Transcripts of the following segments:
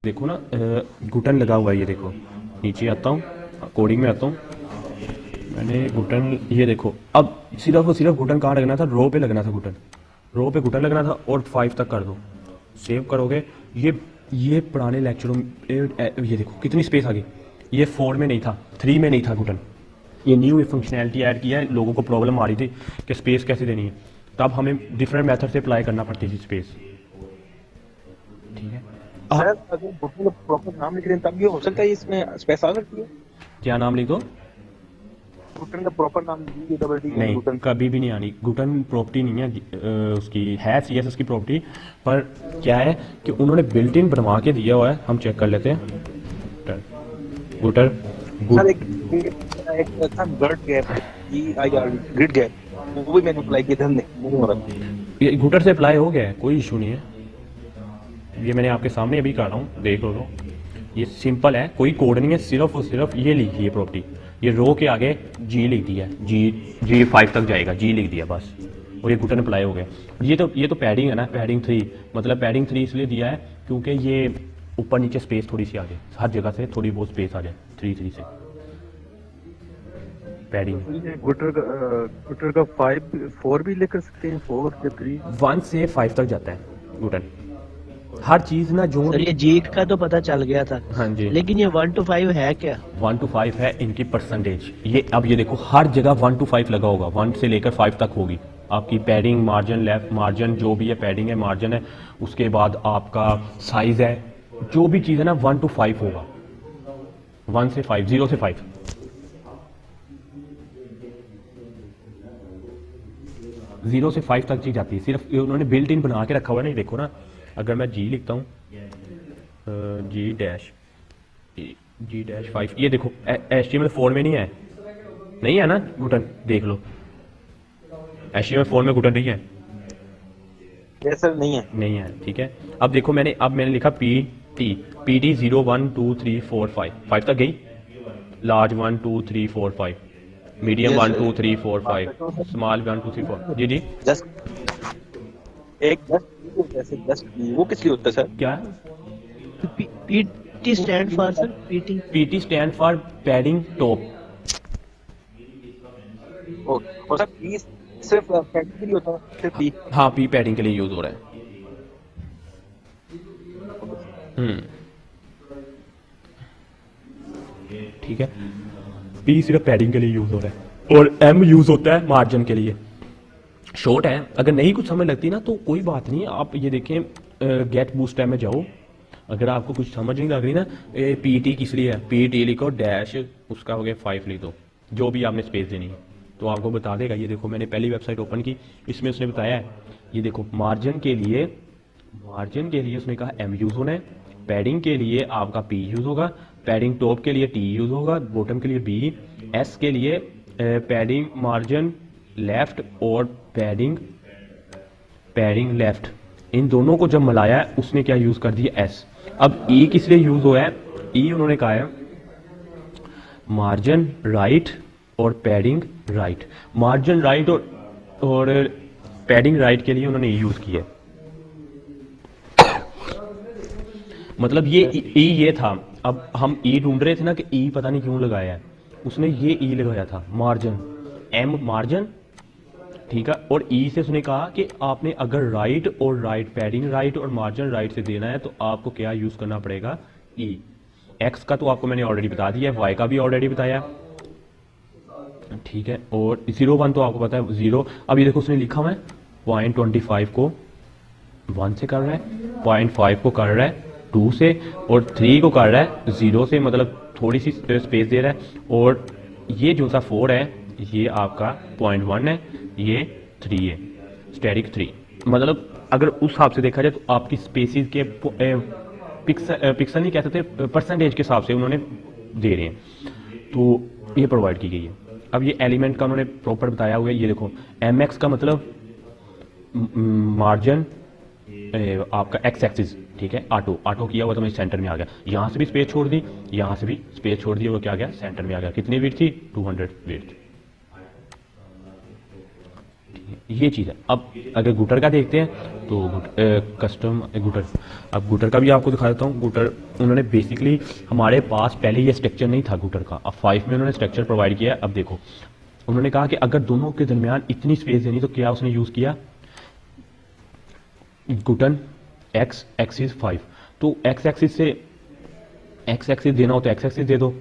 देखो ना घुटन लगा हुआ है, ये देखो। नीचे आता हूँ, कोडिंग में आता हूँ, मैंने घुटन, ये देखो। अब सिर्फ और सिर्फ घुटन कहाँ लगना था? रो पे लगना था घुटन, रो पे घुटन लगना था। और 5 तक कर दो, सेव करोगे। ये पुराने लेक्चरों में ये देखो कितनी स्पेस आ गई। ये 4 में नहीं था, 3 में नहीं था घुटन। ये न्यू फंक्शनैलिटी ऐड किया है। लोगों को प्रॉब्लम आ रही थी कि स्पेस कैसे देनी है, तब हमें डिफरेंट मेथड से अप्लाई करना पड़ती थी स्पेस। ठीक है। सर अगर घुटने का प्रॉपर नाम लिख रहे हैं तब भी हो सकता है इसमें स्पेस आ सकती है। क्या नाम लिख दो? घुटन का प्रॉपर नाम DETT नहीं, घुटन। कभी भी नहीं आनी। घुटन प्रॉपर्टी नहीं है उसकी, है CSS की प्रॉपर्टी। पर क्या है कि उन्होंने बिल्ट इन बनवा के दिया हुआ है। हम चेक कर लेते हैं। घुटर सर घुट एक था गर्ड गैप, GIRD ग्रिड गैप, वो भी मैंने अप्लाई किया था, नहीं हो रहा। ये घुटर से अप्लाई हो गया है, कोई इशू नहीं है। ये मैंने आपके सामने अभी कर रहा हूँ, देख लो। ये सिंपल है, कोई कोड नहीं है, सिर्फ और सिर्फ ये लिखी है प्रॉपर्टी। ये रो के आगे जी लिख दिया, जी 5 तक जाएगा, जी लिख दिया बस। और ये घुटन अप्लाई हो गया। ये तो पैडिंग है ना, पैडिंग 3। मतलब पैडिंग 3 इसलिए दिया है क्योंकि ये ऊपर नीचे स्पेस थोड़ी सी आ जाए, हर जगह से थोड़ी बहुत स्पेस आ जाए 3 से पैडिंग। घुटर का 4 भी लेकर सकते हैं, 4 या 3। 1 से 5 तक जाता है घुटन। हर चीज़ ना जो सर भी। ये जीट का तो पता चल गया था, हाँ जी। लेकिन ये 1 to 5 है क्या? 1 to 5 है इनकी परसेंटेज। ये अब ये देखो, हर जगह 1 to 5 लगा होगा, 1 से लेकर 5 तक होगी आपकी पैडिंग, मार्जिन, लेफ्ट मार्जिन, जो भी है पैडिंग है, मार्जिन है। उसके बाद आपका साइज है, जो भी चीज़ है ना 1 to 5 होगा। 1 से 5, 0 से 5। जीरो से 5 तक चीज जाती है। सिर्फ ये उन्होंने बिल्ट इन बना के रखा हुआ है। नहीं देखो ना, अगर मैं जी लिखता हूँ, G-5, ये देखो HTML4 में नहीं है, नहीं है ना घुटन, देख लो। HTML4 में घुटन नहीं है, यस सर, नहीं है। नहीं है। ठीक है। अब देखो मैंने लिखा PT 0 1 2 3 4 5 तक गई। Large 1 2 3 4 5, medium Yes, 1 sir. 2 3 4 5, small 1 2 3 4। जी जी। जस्ट एक जस्ट वो किस लिए होता है सर? क्या? PT stand for sir, PT. PT stand for padding top. और सर पी सिर्फ पैडिंग के लिए होता है, सिर्फ पी। हाँ, पी पैडिंग के लिए यूज हो रहा है। ठीक है। पी सिर्फ पैडिंग के लिए यूज हो रहा है, और M यूज होता है मार्जिन के लिए। शॉर्ट है। अगर नहीं कुछ समझ लगती ना तो कोई बात नहीं, आप ये देखें, गेट बूस्ट में जाओ। अगर आपको कुछ समझ नहीं लग रही ना, PT किस लिए है, PT लिखो, डैश उसका हो गया 5 लिख दो, जो भी आपने स्पेस देनी है तो आपको बता देगा। ये देखो मैंने पहली वेबसाइट ओपन की, इसमें उसने बताया है। ये देखो मार्जिन के लिए उसने कहा M यूज होना है, पैडिंग के लिए आपका P यूज होगा, पैडिंग टॉप के लिए T यूज होगा, बॉटम के लिए B, S के लिए पैडिंग मार्जिन लेफ्ट और पैडिंग लेफ्ट, इन दोनों को जब मिलाया उसने क्या यूज कर दिया, S। अब E किस लिए यूज हुआ है? E उन्होंने कहा है मार्जिन राइट और पैडिंग राइट। मार्जिन राइट और पैडिंग राइट के लिए उन्होंने E यूज किया। मतलब ये ये था। अब हम E ढूंढ रहे थे ना कि E पता नहीं क्यों लगाया है, उसने ये E लगाया था मार्जिन, M मार्जिन। ठीक है। और E से उसने कहा कि आपने अगर राइट और राइट, पैडिंग राइट और मार्जिन राइट से देना है तो आपको क्या यूज करना पड़ेगा, E। X का तो आपको मैंने ऑलरेडी बता दिया है, Y का भी ऑलरेडी बताया। ठीक है। और 0 1 तो आपको पता है 0। अब ये देखो उसने लिखा हुआ है 0.25 को 1 से कर रहा है, 0.5 को कर रहा है 2 से, और 3 को कर रहा है 0 से, मतलब थोड़ी सी स्पेस दे रहा है। और ये जो सा 4 है ये आपका 0.1 है, ये 3 है, स्टैटिक 3। मतलब अगर उस हिसाब से देखा जाए तो आपकी स्पेसिस के पिक्सल नहीं कह सकते, परसेंटेज के हिसाब से उन्होंने दे रहे हैं, तो ये प्रोवाइड की गई है। अब ये एलिमेंट का उन्होंने प्रॉपर बताया हुआ है। ये देखो MX का मतलब मार्जिन आपका X एक्सिस। ठीक है। ऑटो किया हुआ तो मैं सेंटर में आ गया, यहाँ से भी स्पेस छोड़ दी, यहाँ से भी स्पेस छोड़ दी, वो क्या गया, सेंटर में आ गया। कितनी विड्थ थी? 200 विड्थ। ठीक है। ये चीज़ है। अब अगर गुटर का देखते हैं तो कस्टम गुटर, अब गुटर का भी आपको दिखा देता हूँ। गुटर उन्होंने बेसिकली, हमारे पास पहले ये स्ट्रक्चर नहीं था गुटर का, अब 5 में उन्होंने स्ट्रक्चर प्रोवाइड किया है। अब देखो उन्होंने कहा कि अगर दोनों के दरमियान इतनी स्पेस देनी, तो क्या उसने यूज़ किया, गुटन एक्स एक्सिस 5। तो एक्स एक्सिस देना हो तो एक्स एक्सिस दे दो,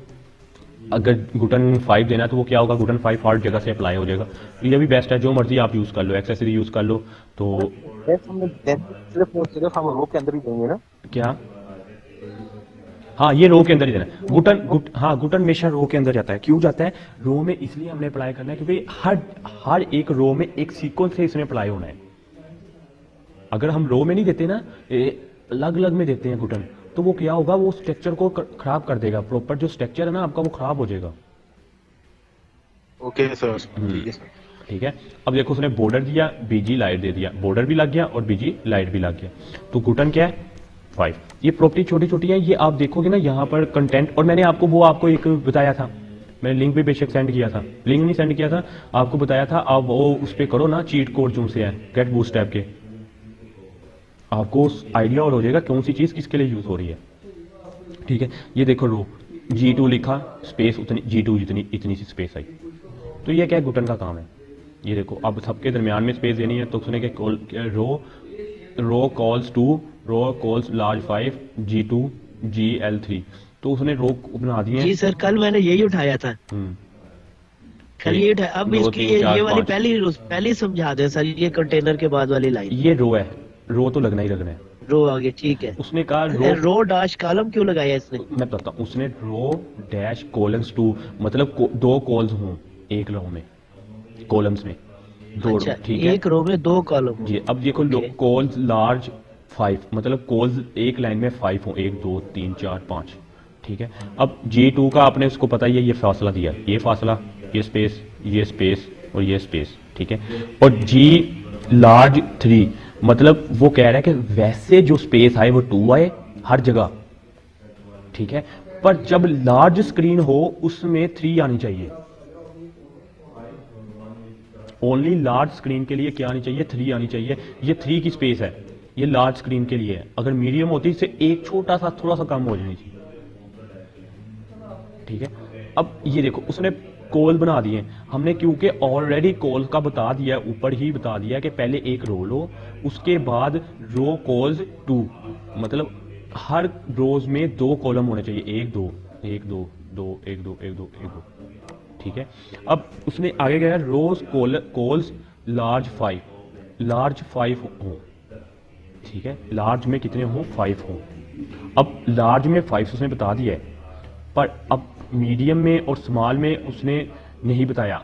अगर गुटन 5 देना है तो वो क्या होगा, गुटन 5 हर जगह से अप्लाई हो जाएगा। तो ये भी बेस्ट है, जो मर्जी आप यूज़ कर लो, एक्स एक्सिस यूज़ कर लो। तो सिर्फ हम रो के अंदर ही देंगे ना। क्या, हाँ ये रो के अंदर ही देना है। हाँ गुटन हमेशा रो के अंदर जाता है। क्यों जाता है रो में, इसलिए हमने अप्लाई करना है क्योंकि हर एक रो में एक सीक्वेंस से इसमें अप्लाई होना है। अगर हम रो में नहीं देते ना, अलग अलग में देते हैं गुटन, तो वो क्या होगा, वो स्ट्रक्चर को खराब कर देगा। प्रॉपर जो स्ट्रक्चर है ना आपका, वो खराब हो जाएगा। ओके सर, ठीक है सर। ठीक है। अब देखो उसने बॉर्डर दिया, बीजी लाइट दे दिया, बॉर्डर भी लग गया और बीजी लाइट भी लग गया। तो गुटन क्या है 5। ये प्रॉपर्टी छोटी छोटी है, ये आप देखोगे ना यहाँ पर कंटेंट। और मैंने आपको एक बताया था, मैंने लिंक भी बेशक सेंड किया था, लिंक नहीं सेंड किया था, आपको बताया था। आप वो उस पर करो ना, चीट कोड जो से है गेट बूस्ट ऐप के, आपको आइडिया और हो जाएगा कौन सी चीज़ किसके लिए यूज़ हो रही है। ठीक है। ये देखो रो G2 लिखा, स्पेस उतनी G2 जितनी इतनी सी स्पेस आई। तो ये क्या गुटन का काम है। ये देखो अब सबके दरमियान में स्पेस देनी है, तो उसने क्या row calls to row calls large 5 G2 GL3। तो उसने रो बना दिए। जी सर, कल मैंने यही उठाया था, कल ये उठाया। अब 2 इसकी 3 4 ये वाली 5 पहली समझा दे सर, ये कंटेनर के बाद वाली लाइन। ये रो है, रो तो लगना ही लगना है। रो आगे ठीक है। उसने कहा रो डैश कॉलम क्यों लगाया इसने? मैं बताता हूँ, उसने रो डैश कॉलम्स 2, मतलब 2 कॉल्स हों एक रो में, कॉलम्स में 2। अच्छा, ठीक है, एक रो में 2 कॉलम। जी। अब देखो कॉल्स लार्ज 5, मतलब कॉल्स एक लाइन में 5 हो, 1 2 3 4 5। ठीक है। अब G2 का आपने उसको पता ही है, ये फासला दिया, ये फासला, ये स्पेस और ये स्पेस। ठीक है। और G लार्ज 3, मतलब वो कह रहा है कि वैसे जो स्पेस आए वो 2 आए हर जगह। ठीक है। पर जब लार्ज स्क्रीन हो उसमें 3 आनी चाहिए। ओनली लार्ज स्क्रीन के लिए क्या आनी चाहिए, 3 आनी चाहिए। ये 3 की स्पेस है, ये लार्ज स्क्रीन के लिए है। अगर मीडियम होती इससे एक छोटा सा थोड़ा सा कम हो जानी चाहिए। ठीक है। अब ये देखो उसने कॉल बना दिए हमने, क्योंकि ऑलरेडी कॉल का बता दिया, ऊपर ही बता दिया कि पहले एक रो लो, उसके बाद रो कॉल्स 2, मतलब हर रोज में 2 कॉलम होने चाहिए, 1 2 1 2 2 1 2 1 2 1 2। ठीक है। अब उसने आगे गया रोज कॉल्स लार्ज 5 हो। ठीक है। लार्ज में कितने हो, 5 हो। अब लार्ज में 5 उसने बता दिया है, पर अब मीडियम में और स्मॉल में उसने नहीं बताया।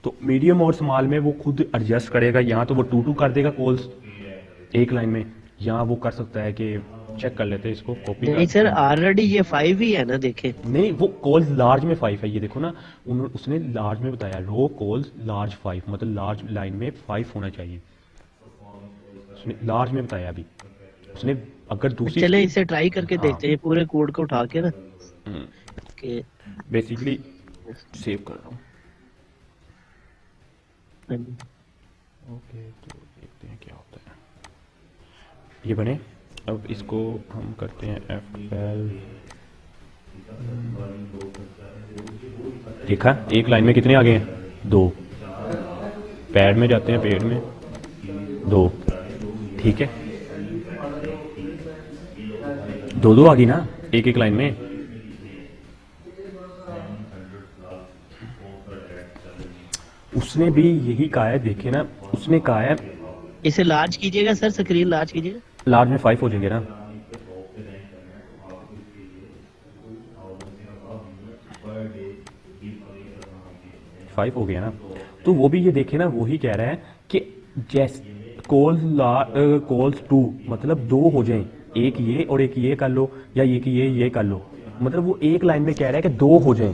तो मीडियम और स्मॉल में वो खुद एडजस्ट करेगा। यहाँ तो वो 2 कर देगा कॉल्स एक लाइन में, यहाँ वो कर सकता है कि चेक कर लेते हैं इसको, कॉपी नहीं सर, ऑलरेडी ये 5 ही है ना, देखें। नहीं, वो कॉल्स लार्ज में 5 है, ये देखो ना, उसने लार्ज में बताया रो कॉल्स लार्ज 5, मतलब लार्ज लाइन में 5 होना चाहिए, उसने लार्ज में बताया। अभी उसने अगर दूसरी, चले इसे ट्राई करके देखते हैं, पूरे कोड को उठा के ना, कि बेसिकली सेव कर रहा हूँ। ओके, तो देखते हैं क्या होता है। ये बने। अब इसको हम करते हैं F12। देखा एक लाइन में कितने आ गए हैं, 2। पैड में जाते हैं, पेड में 2। ठीक है, 2 आ गई ना एक एक लाइन में। उसने भी यही कहा है, देखे ना, उसने कहा है इसे लार्ज कीजिएगा सर, स्क्रीन लार्ज कीजिएगा। लार्ज में 5 हो जाएंगे ना। फाइव हो गया ना। तो वो भी ये देखे ना, वही कह रहा है कि जैसे कॉल्स 2, मतलब 2 हो जाएं, एक ये और एक ये कर लो, या एक ये कर लो, मतलब वो एक लाइन में कह रहा है कि 2 हो जाएं।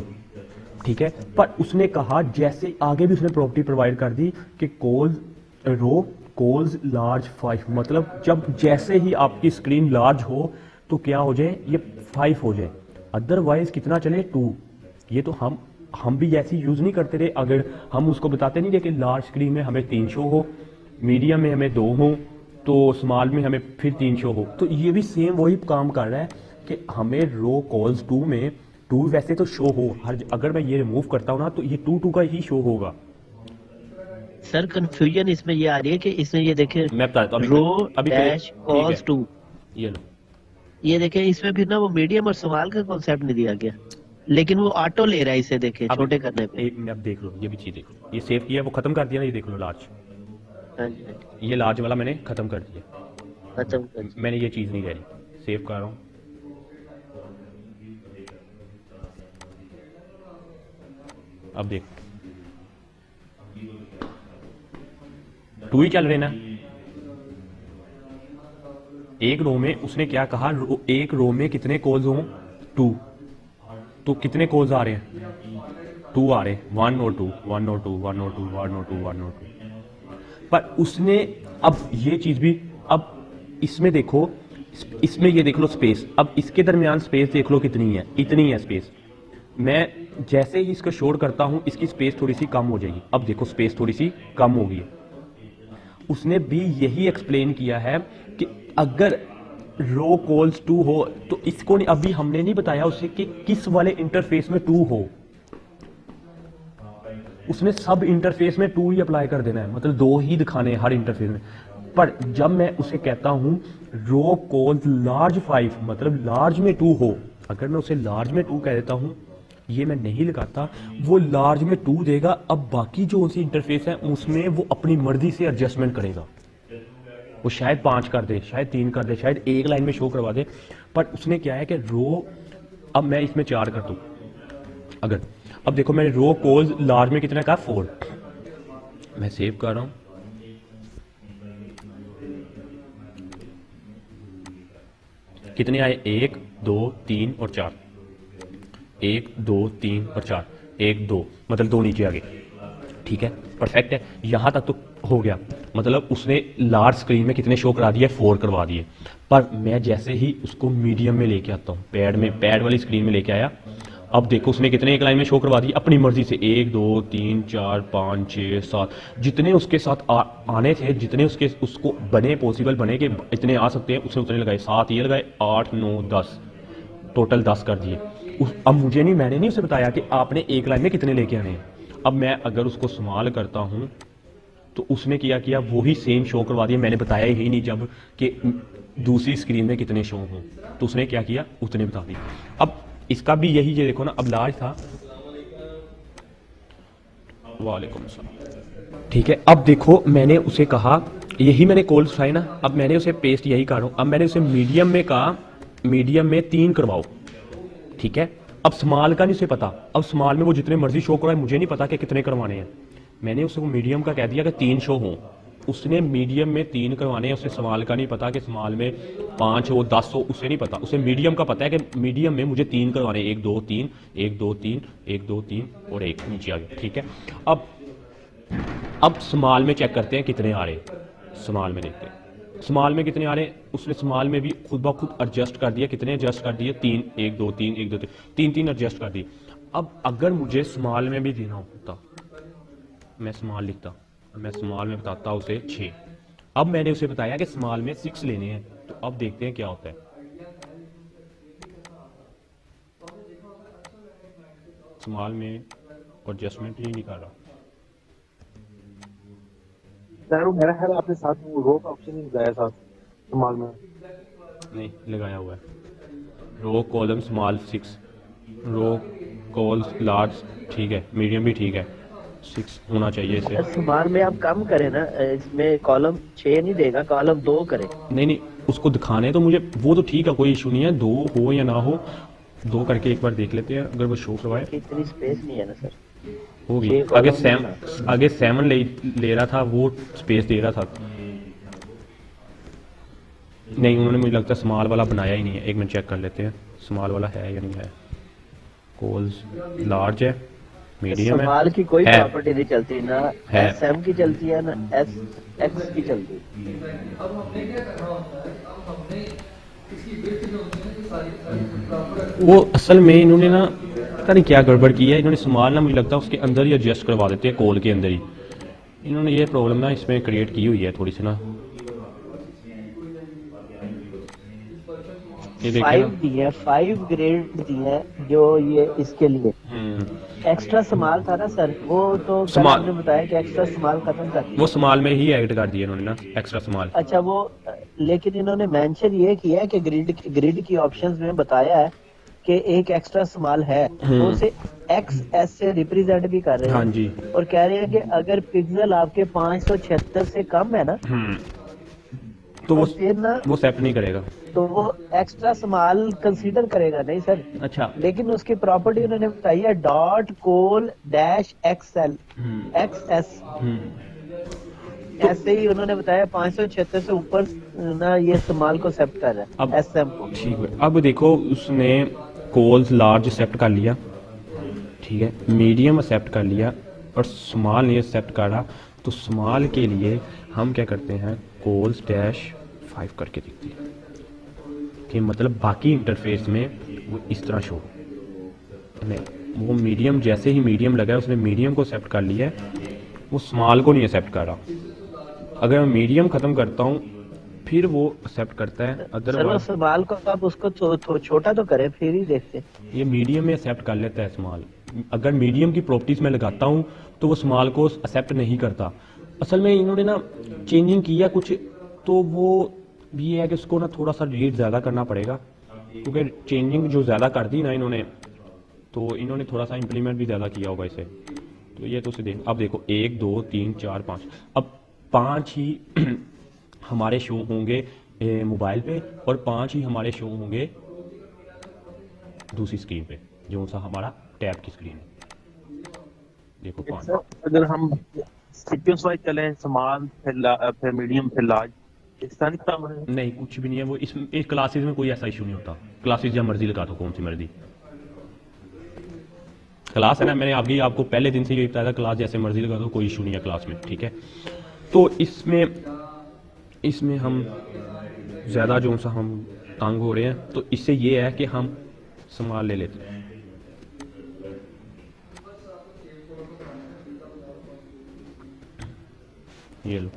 ठीक है। पर उसने कहा, जैसे आगे भी उसने प्रॉपर्टी प्रोवाइड कर दी कि कॉल्स लार्ज 5, मतलब जब जैसे ही आपकी स्क्रीन लार्ज हो तो क्या हो जाए, ये 5 हो जाए, अदरवाइज कितना चले, 2। ये तो हम हम भी ऐसी यूज़ नहीं करते रहे। अगर हम उसको बताते नहीं रहे कि लार्ज स्क्रीन में हमें 3 शो हो, मीडियम में हमें 2 हो, तो स्मॉल में हमें फिर 3 शो हो, तो ये भी सेम वही काम कर रहा है कि हमें रो कॉल्स 2 में 2 वैसे तो शो हो हर, अगर मैं ये रिमूव करता हूँ ना तो ये 2 का ही शो होगा। सर कंफ्यूजन इसमें ये आ रही है कि इसमें ये देखे मैं बताता हूँ रो अभी डैश कॉल्स 2, ये लो, ये देखे इसमें फिर ना वो मीडियम और स्मॉल का कॉन्सेप्ट नहीं दिया गया, लेकिन वो ऑटो ले रहा है इसे, देखे अब छोटे करने पे। एक अब देख लो, ये भी चीज़ देख लो, ये सेव किया वो खत्म कर दिया ना, ये देख लो लार्ज, हाँ जी, हाँ जी, ये लार्ज वाला मैंने खत्म कर दिया, खत्म कर। मैंने ये चीज़ नहीं कह रही, सेव कर रहा हूँ। अब देख 2 ही चल रहे ना, एक रो में उसने क्या कहा, एक रो में कितने कॉल्स हों 2, तो कितने कॉल्स आ रहे हैं 2 आ रहे हैं, 1 और 2, 1 और 2, 1 और 2, 1 और 2, 1 और 2। पर उसने अब ये चीज़ भी, अब इसमें देखो, इसमें ये देख लो स्पेस, अब इसके दरमियान स्पेस देख लो कितनी है, इतनी है स्पेस। मैं जैसे ही इसको शोर करता हूँ इसकी स्पेस थोड़ी सी कम हो जाएगी, अब देखो स्पेस थोड़ी सी कम हो गई है। उसने भी यही एक्सप्लेन किया है कि अगर रो कॉल्स 2 हो तो इसको नहीं, अभी हमने नहीं बताया उसे कि किस वाले इंटरफेस में 2 हो, उसने सब इंटरफेस में 2 ही अप्लाई कर देना है, मतलब 2 ही दिखाने हैं हर इंटरफेस में। पर जब मैं उसे कहता हूं रो कॉल्स लार्ज 5, मतलब लार्ज में 2 हो, अगर मैं उसे लार्ज में 2 कह देता हूं, ये मैं नहीं लगाता, वो लार्ज में 2 देगा। अब बाकी जो उसी इंटरफेस है उसमें वो अपनी मर्जी से एडजस्टमेंट करेगा, वो शायद 5 कर दे, शायद 3 कर दे, शायद एक लाइन में शो करवा दे। पर उसने क्या है कि रो, अब मैं इसमें 4 कर दूं अगर, अब देखो मैंने रो कॉल्स लार्ज में कितना कहा 4, मैं सेव कर रहा हूं, कितने आए 1 2 3 और 4, 1 2 3 और 4, 1 2, मतलब 2 नीचे आ गए, ठीक है, परफेक्ट है, यहां तक तो हो गया। मतलब उसने लार्ज स्क्रीन में कितने शो करा दिए, 4 करवा दिए। पर मैं जैसे ही उसको मीडियम में लेके आता हूँ, पैड वाली स्क्रीन में लेके आया, अब देखो उसने कितने एक लाइन में शो करवा दिए अपनी मर्जी से, 1 2 3 4 5 6 7, जितने उसके साथ आने थे, जितने उसको बने पॉसिबल बने कि इतने आ सकते हैं, उसने उतने लगाए, 7 ये लगाए, 8 9 10, टोटल 10 कर दिए। अब मुझे नहीं, मैंने नहीं उसे बताया कि आपने एक लाइन में कितने लेके आने हैं। अब मैं अगर उसको इस्तेमाल करता हूँ तो उसने किया वही सेम शो करवा दिया, मैंने बताया ही नहीं जब कि दूसरी स्क्रीन में कितने शो हों, तो उसने क्या किया उतने बता दिए। अब इसका भी यही, ये देखो ना, अब लार्ज था, वालेकुम सलाम, ठीक है। अब देखो मैंने उसे कहा, यही मैंने कॉल्स उठाए ना, अब मैंने उसे पेस्ट यही कर रहा हूँ, अब मैंने उसे मीडियम में कहा, मीडियम में 3 करवाओ, ठीक है। अब स्मॉल का नहीं उसे पता, अब स्मॉल में वो जितने मर्जी शो करवाए, मुझे नहीं पता कि कितने करवाने हैं, मैंने उसको मीडियम का कह दिया कि 3 शो हों, उसने मीडियम में 3 करवाने हैं, उसे स्मॉल का नहीं पता कि स्मॉल में 5 हो 10 हो, उसे नहीं पता, उसे मीडियम का पता है कि मीडियम में मुझे 3 करवाने, 1 2 3 1 2 3 1 2 3 और 1 नीचे आ गया, ठीक है। अब स्मॉल में चेक करते हैं कितने आ रहे, स्मॉल में देखते हैं स्मॉल में कितने आ रहे हैं। उसने स्मॉल में भी खुद ब खुद एडजस्ट कर दिया, कितने एडजस्ट कर दिए, 3 1 2 3 1 2 3 3 एडजस्ट कर दिए। अब अगर मुझे स्मॉल में भी देना होता, मैं स्मॉल लिखता, मैं स्मॉल में बताता उसे 6। अब मैंने उसे बताया कि स्मॉल में 6 लेने हैं, तो अब देखते हैं क्या होता है। स्मॉल में एडजस्टमेंट ही नहीं कर रहा, सर वो मेरा ख्याल आपने साथ वो रो का ऑप्शन नहीं लगाया साथ स्मॉल में। नहीं लगाया हुआ है, रो कॉलम स्मॉल 6, रो कॉल्स लार्ज, ठीक है, मीडियम भी ठीक है, 6 होना चाहिए इसे। स्मॉल में आप कम करें ना, इसमें कॉलम 6 नहीं देगा, कॉलम 2 करें। नहीं उसको दिखाने तो मुझे, वो तो ठीक है, कोई इशू नहीं है, 2 हो या ना हो, 2 करके एक बार देख लेते हैं, अगर वो शो करवाए। इतनी स्पेस नहीं है ना सर, होगी, आगे 7 ले रहा था, वो स्पेस दे रहा था। नहीं उन्होंने, मुझे लगता है स्मॉल वाला बनाया ही नहीं है, एक मिनट चेक कर लेते हैं स्मॉल वाला है या नहीं है। कॉल्स लार्ज है, मीडियम है, स्मॉल की कोई है, प्रॉपर्टी नहीं चलती ना, है, एसएम की चलती है ना एसएक्स की चलती है। वो असल में इन्होंने ना पता नहीं क्या गड़बड़ की है इन्होंने, स्मॉल ना मुझे लगता है उसके अंदर ही एडजस्ट करवा देते हैं, कॉल के अंदर ही इन्होंने ये प्रॉब्लम ना इसमें क्रिएट की हुई है थोड़ी सी ना। ये देखिए 5 ना। दी है, 5 ग्रेड दी है जो ये इसके लिए। एक्स्ट्रा स्मॉल था ना सर, वो तो कल स्मॉल- आपने बताया कि एक्स्ट्रा स्मॉल खत्म कर दिया। वो स्मॉल में ही ऐड कर दिए इन्होंने ना, एक्स्ट्रा स्मॉल। अच्छा वो लेकिन इन्होंने मेंशन ये किया है कि ग्रिड की ऑप्शंस में बताया है कि एक एक्स्ट्रा स्मॉल है, तो उसे XS से रिप्रेजेंट भी कर रहे हैं। हाँ जी। और कह रहे हैं कि अगर पिक्सल आपके 576 से कम है ना, तो वो फिर ना एक्सेप्ट नहीं करेगा। तो वो एक्स्ट्रा स्मॉल कंसीडर करेगा नहीं सर। अच्छा। लेकिन उसकी प्रॉपर्टी उन्होंने बताई है डॉट कोल डैश XL XS, ऐसे ही उन्होंने बताया 576 से ऊपर ना ये स्मॉल को एक्सेप्ट कर रहा अब है, SM को। ठीक है, अब देखो उसने कोल्स लार्ज एक्सेप्ट कर लिया, ठीक है, मीडियम एक्सेप्ट कर लिया और स्मॉल नहीं एक्सेप्ट कर रहा, तो स्मॉल के लिए हम क्या करते हैं, कोल्स डैश 5 करके दिखती है कि मतलब बाकी इंटरफेस में वो इस तरह शो नहीं, वो मीडियम जैसे ही मीडियम लगा है उसने मीडियम को एक्सेप्ट कर लिया है, वो स्मॉल को नहीं एक्सेप्ट कर रहा। अगर मैं मीडियम ख़त्म करता हूँ फिर वो एक्सेप्ट करता है, सर वो अदरवाइज स्मॉल को आप उसको छोटा तो करें फिर ही देखते हैं। ये मीडियम में एक्सेप्ट कर लेता है स्मॉल। अगर मीडियम की प्रॉपर्टीज में लगाता हूँ तो वो स्मॉल को एक्सेप्ट नहीं करता। असल में इन्होंने ना चेंजिंग किया कुछ, तो वो भी है कि उसको ना थोड़ा सा रीड ज़्यादा करना पड़ेगा, क्योंकि चेंजिंग जो ज़्यादा कर दी ना इन्होंने, तो इन्होंने थोड़ा सा इम्प्लीमेंट भी ज़्यादा किया होगा इसे। तो ये तो उसे देख, अब देखो 1 2 3 4 5, अब 5 ही हमारे शो होंगे मोबाइल पे और 5 ही हमारे शो होंगे दूसरी स्क्रीन पे, जो सा हमारा टैब की स्क्रीन है। देखो 5। सर अगर हम सीक्वेंस वाइज चलें, स्मॉल फिर मीडियम फिर लार्ज, इस तरह नहीं काम है? नहीं, कुछ भी नहीं है वो, इस क्लासेस में कोई ऐसा इशू नहीं होता। क्लासेस जब मर्जी लगा दो, कौन सी मर्जी क्लास है ना, मैंने आपको पहले दिन से यही बताया था, क्लास जैसे मर्जी लगा दो, कोई इशू नहीं है क्लास में, ठीक है। तो इसमें हम ज़्यादा जो सा हम तंग हो रहे हैं, तो इससे ये है कि हम संभाल ले लेते हैं। ये लो,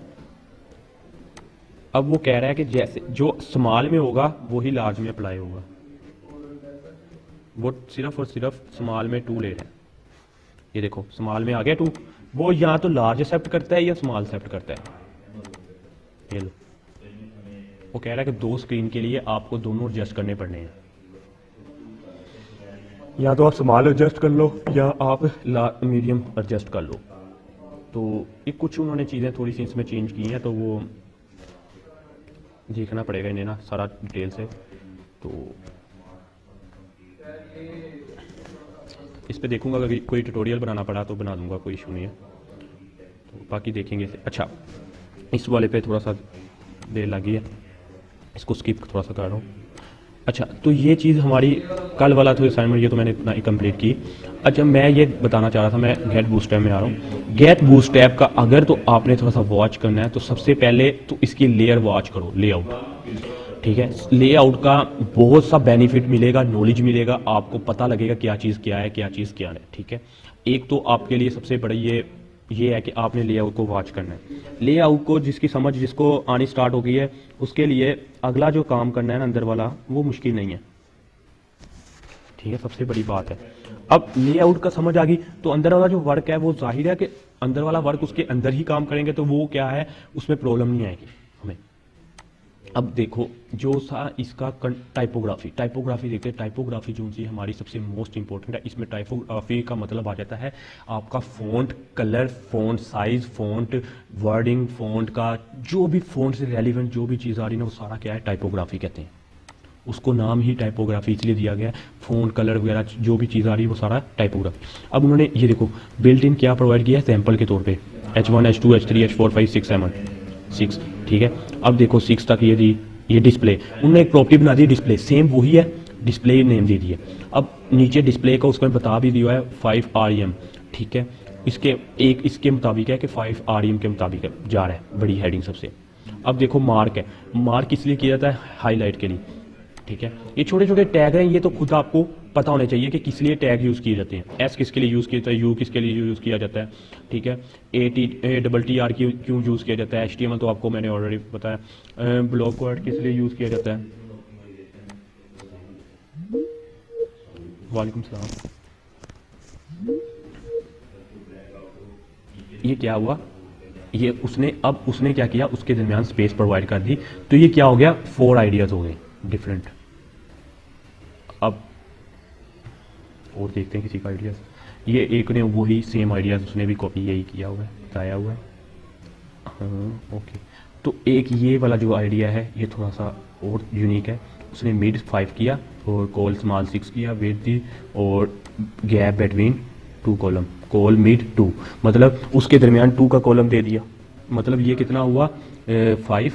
अब वो कह रहा है कि जैसे जो स्मॉल में होगा वही लार्ज में अप्लाई होगा, वो सिर्फ और सिर्फ स्मॉल में 2 ले रहे हैं। ये देखो स्मॉल में आ गया 2, वो या तो लार्ज एक्सेप्ट करता है या स्मॉल एक्सेप्ट करता है। ये लो, वो कह रहा है कि 2 स्क्रीन के लिए आपको दोनों एडजस्ट करने पड़ने हैं, या तो आप स्मॉल एडजस्ट कर लो या आप मीडियम एडजस्ट कर लो। तो ये कुछ उन्होंने चीज़ें थोड़ी सी इसमें चेंज की हैं, तो वो देखना पड़ेगा इन्हें ना सारा डिटेल से। तो इस पे देखूंगा, अगर कोई ट्यूटोरियल बनाना पड़ा तो बना दूंगा, कोई इशू नहीं है। तो बाकी देखेंगे इसे। अच्छा, इस वाले पे थोड़ा सा देर लगी है, इसको स्किप थोड़ा सा कर रहा हूँ। अच्छा, तो ये चीज़ हमारी कल वाला तो असाइनमेंट, ये तो मैंने इतना ही कंप्लीट की। अच्छा, मैं ये बताना चाह रहा था, मैं गेट बूस्ट ऐप में आ रहा हूँ। गेट बूस्ट ऐप का अगर तो आपने थोड़ा सा वॉच करना है, तो सबसे पहले तो इसकी लेयर वॉच करो, लेआउट, ठीक है। लेआउट का बहुत सा बेनिफिट मिलेगा, नॉलेज मिलेगा, आपको पता लगेगा क्या चीज़ क्या है, क्या चीज़ क्या है, ठीक है। एक तो आपके लिए सबसे बड़ी ये है कि आपने लेआउट को वॉच करना है। लेआउट को जिसको आनी स्टार्ट हो गई है, उसके लिए अगला जो काम करना है ना अंदर वाला, वो मुश्किल नहीं है, ठीक है, सबसे बड़ी बात है। अब लेआउट का समझ आ गई, तो अंदर वाला जो वर्क है वो जाहिर है कि अंदर वाला वर्क उसके अंदर ही काम करेंगे, तो वो क्या है, उसमें प्रॉब्लम नहीं आएगी हमें। अब देखो जो सा इसका टाइपोग्राफी देखते हैं। टाइपोग्राफी जो सी हमारी सबसे मोस्ट इंपॉर्टेंट है। इसमें टाइपोग्राफी का मतलब आ जाता है आपका font colour, font size, font wording, font का जो भी फ़ॉन्ट से रेलिवेंट जो भी चीज़ आ रही है ना, वो सारा क्या है, टाइपोग्राफी कहते हैं उसको। नाम ही टाइपोग्राफी इसलिए दिया गया है, फ़ॉन्ट कलर वगैरह जो भी चीज़ आ रही है वो सारा टाइपोग्राफी। अब उन्होंने ये देखो बिल्ट इन क्या प्रोवाइड किया है सैंपल के तौर पे, H1 H2 H3 H4 5 6 7 6, ठीक है। अब देखो 6 तक ये डिस्प्ले, उन्होंने एक प्रॉपर्टी बना दी डिस्प्ले, सेम वही है, डिस्प्ले नेम दे दिए। अब नीचे डिस्प्ले का उसको बता भी दिया है 5 REM, ठीक है। इसके मुताबिक है कि 5 REM के मुताबिक जा रहा है, बड़ी हेडिंग सबसे। अब देखो मार्क है, मार्क इसलिए किया जाता है हाईलाइट के लिए, ठीक है। ये छोटे छोटे टैग हैं, ये तो खुद आपको पता होने चाहिए कि किस लिए टैग यूज़ किए जाते हैं। एस किसके लिए यूज़ किया जाता है, यू किसके लिए यूज़ किया जाता है, ठीक है। ATTR क्यों यूज़ किया जाता है, HTML तो आपको मैंने ऑलरेडी बताया। ब्लॉक वर्ड किस लिए यूज़ किया जाता है। वालेकुम सलाम। ये क्या हुआ, ये उसने क्या किया, उसके दरमियान स्पेस प्रोवाइड कर दी, तो ये क्या हो गया, 4 आइडियाज़ हो गए डिफरेंट। अब और देखते हैं किसी का आइडियाज़। ये एक ने वही सेम आइडियाज़ उसने भी कॉपी यही किया हुआ है, बताया हुआ है। हाँ ओके, तो एक ये वाला जो आइडिया है ये थोड़ा सा और यूनिक है। उसने मिड 5 किया और कॉल स्मॉल 6 किया, विद दी और gap between 2 column, call mid 2, मतलब उसके दरमियान 2 का कॉलम दे दिया। मतलब ये कितना हुआ 5,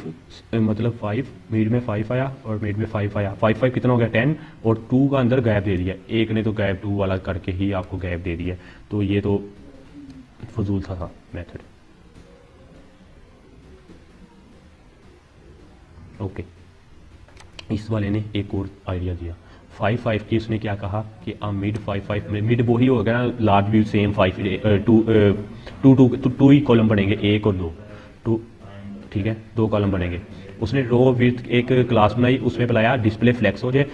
मतलब 5 मिड में 5 आया और मिड में 5 आया, 5 कितना हो गया 10, और 2 का अंदर गैप दे दिया। एक ने तो गैप 2 वाला करके ही आपको गैप दे दिया, तो ये तो फजूल सा था मेथड। ओके, इस वाले ने एक और आइडिया दिया 5 की। उसने क्या कहा कि मिड 5 में, मिड वही हो गया ना, लार्ज भी सेम 5 टू ही कॉलम बनेंगे, 1 और 2, ठीक है, 2 कॉलम बनेंगे। उसने रो विथ एक क्लास बनाई, उसमें बुलाया डिस्प्ले फ्लेक्स हो जाए,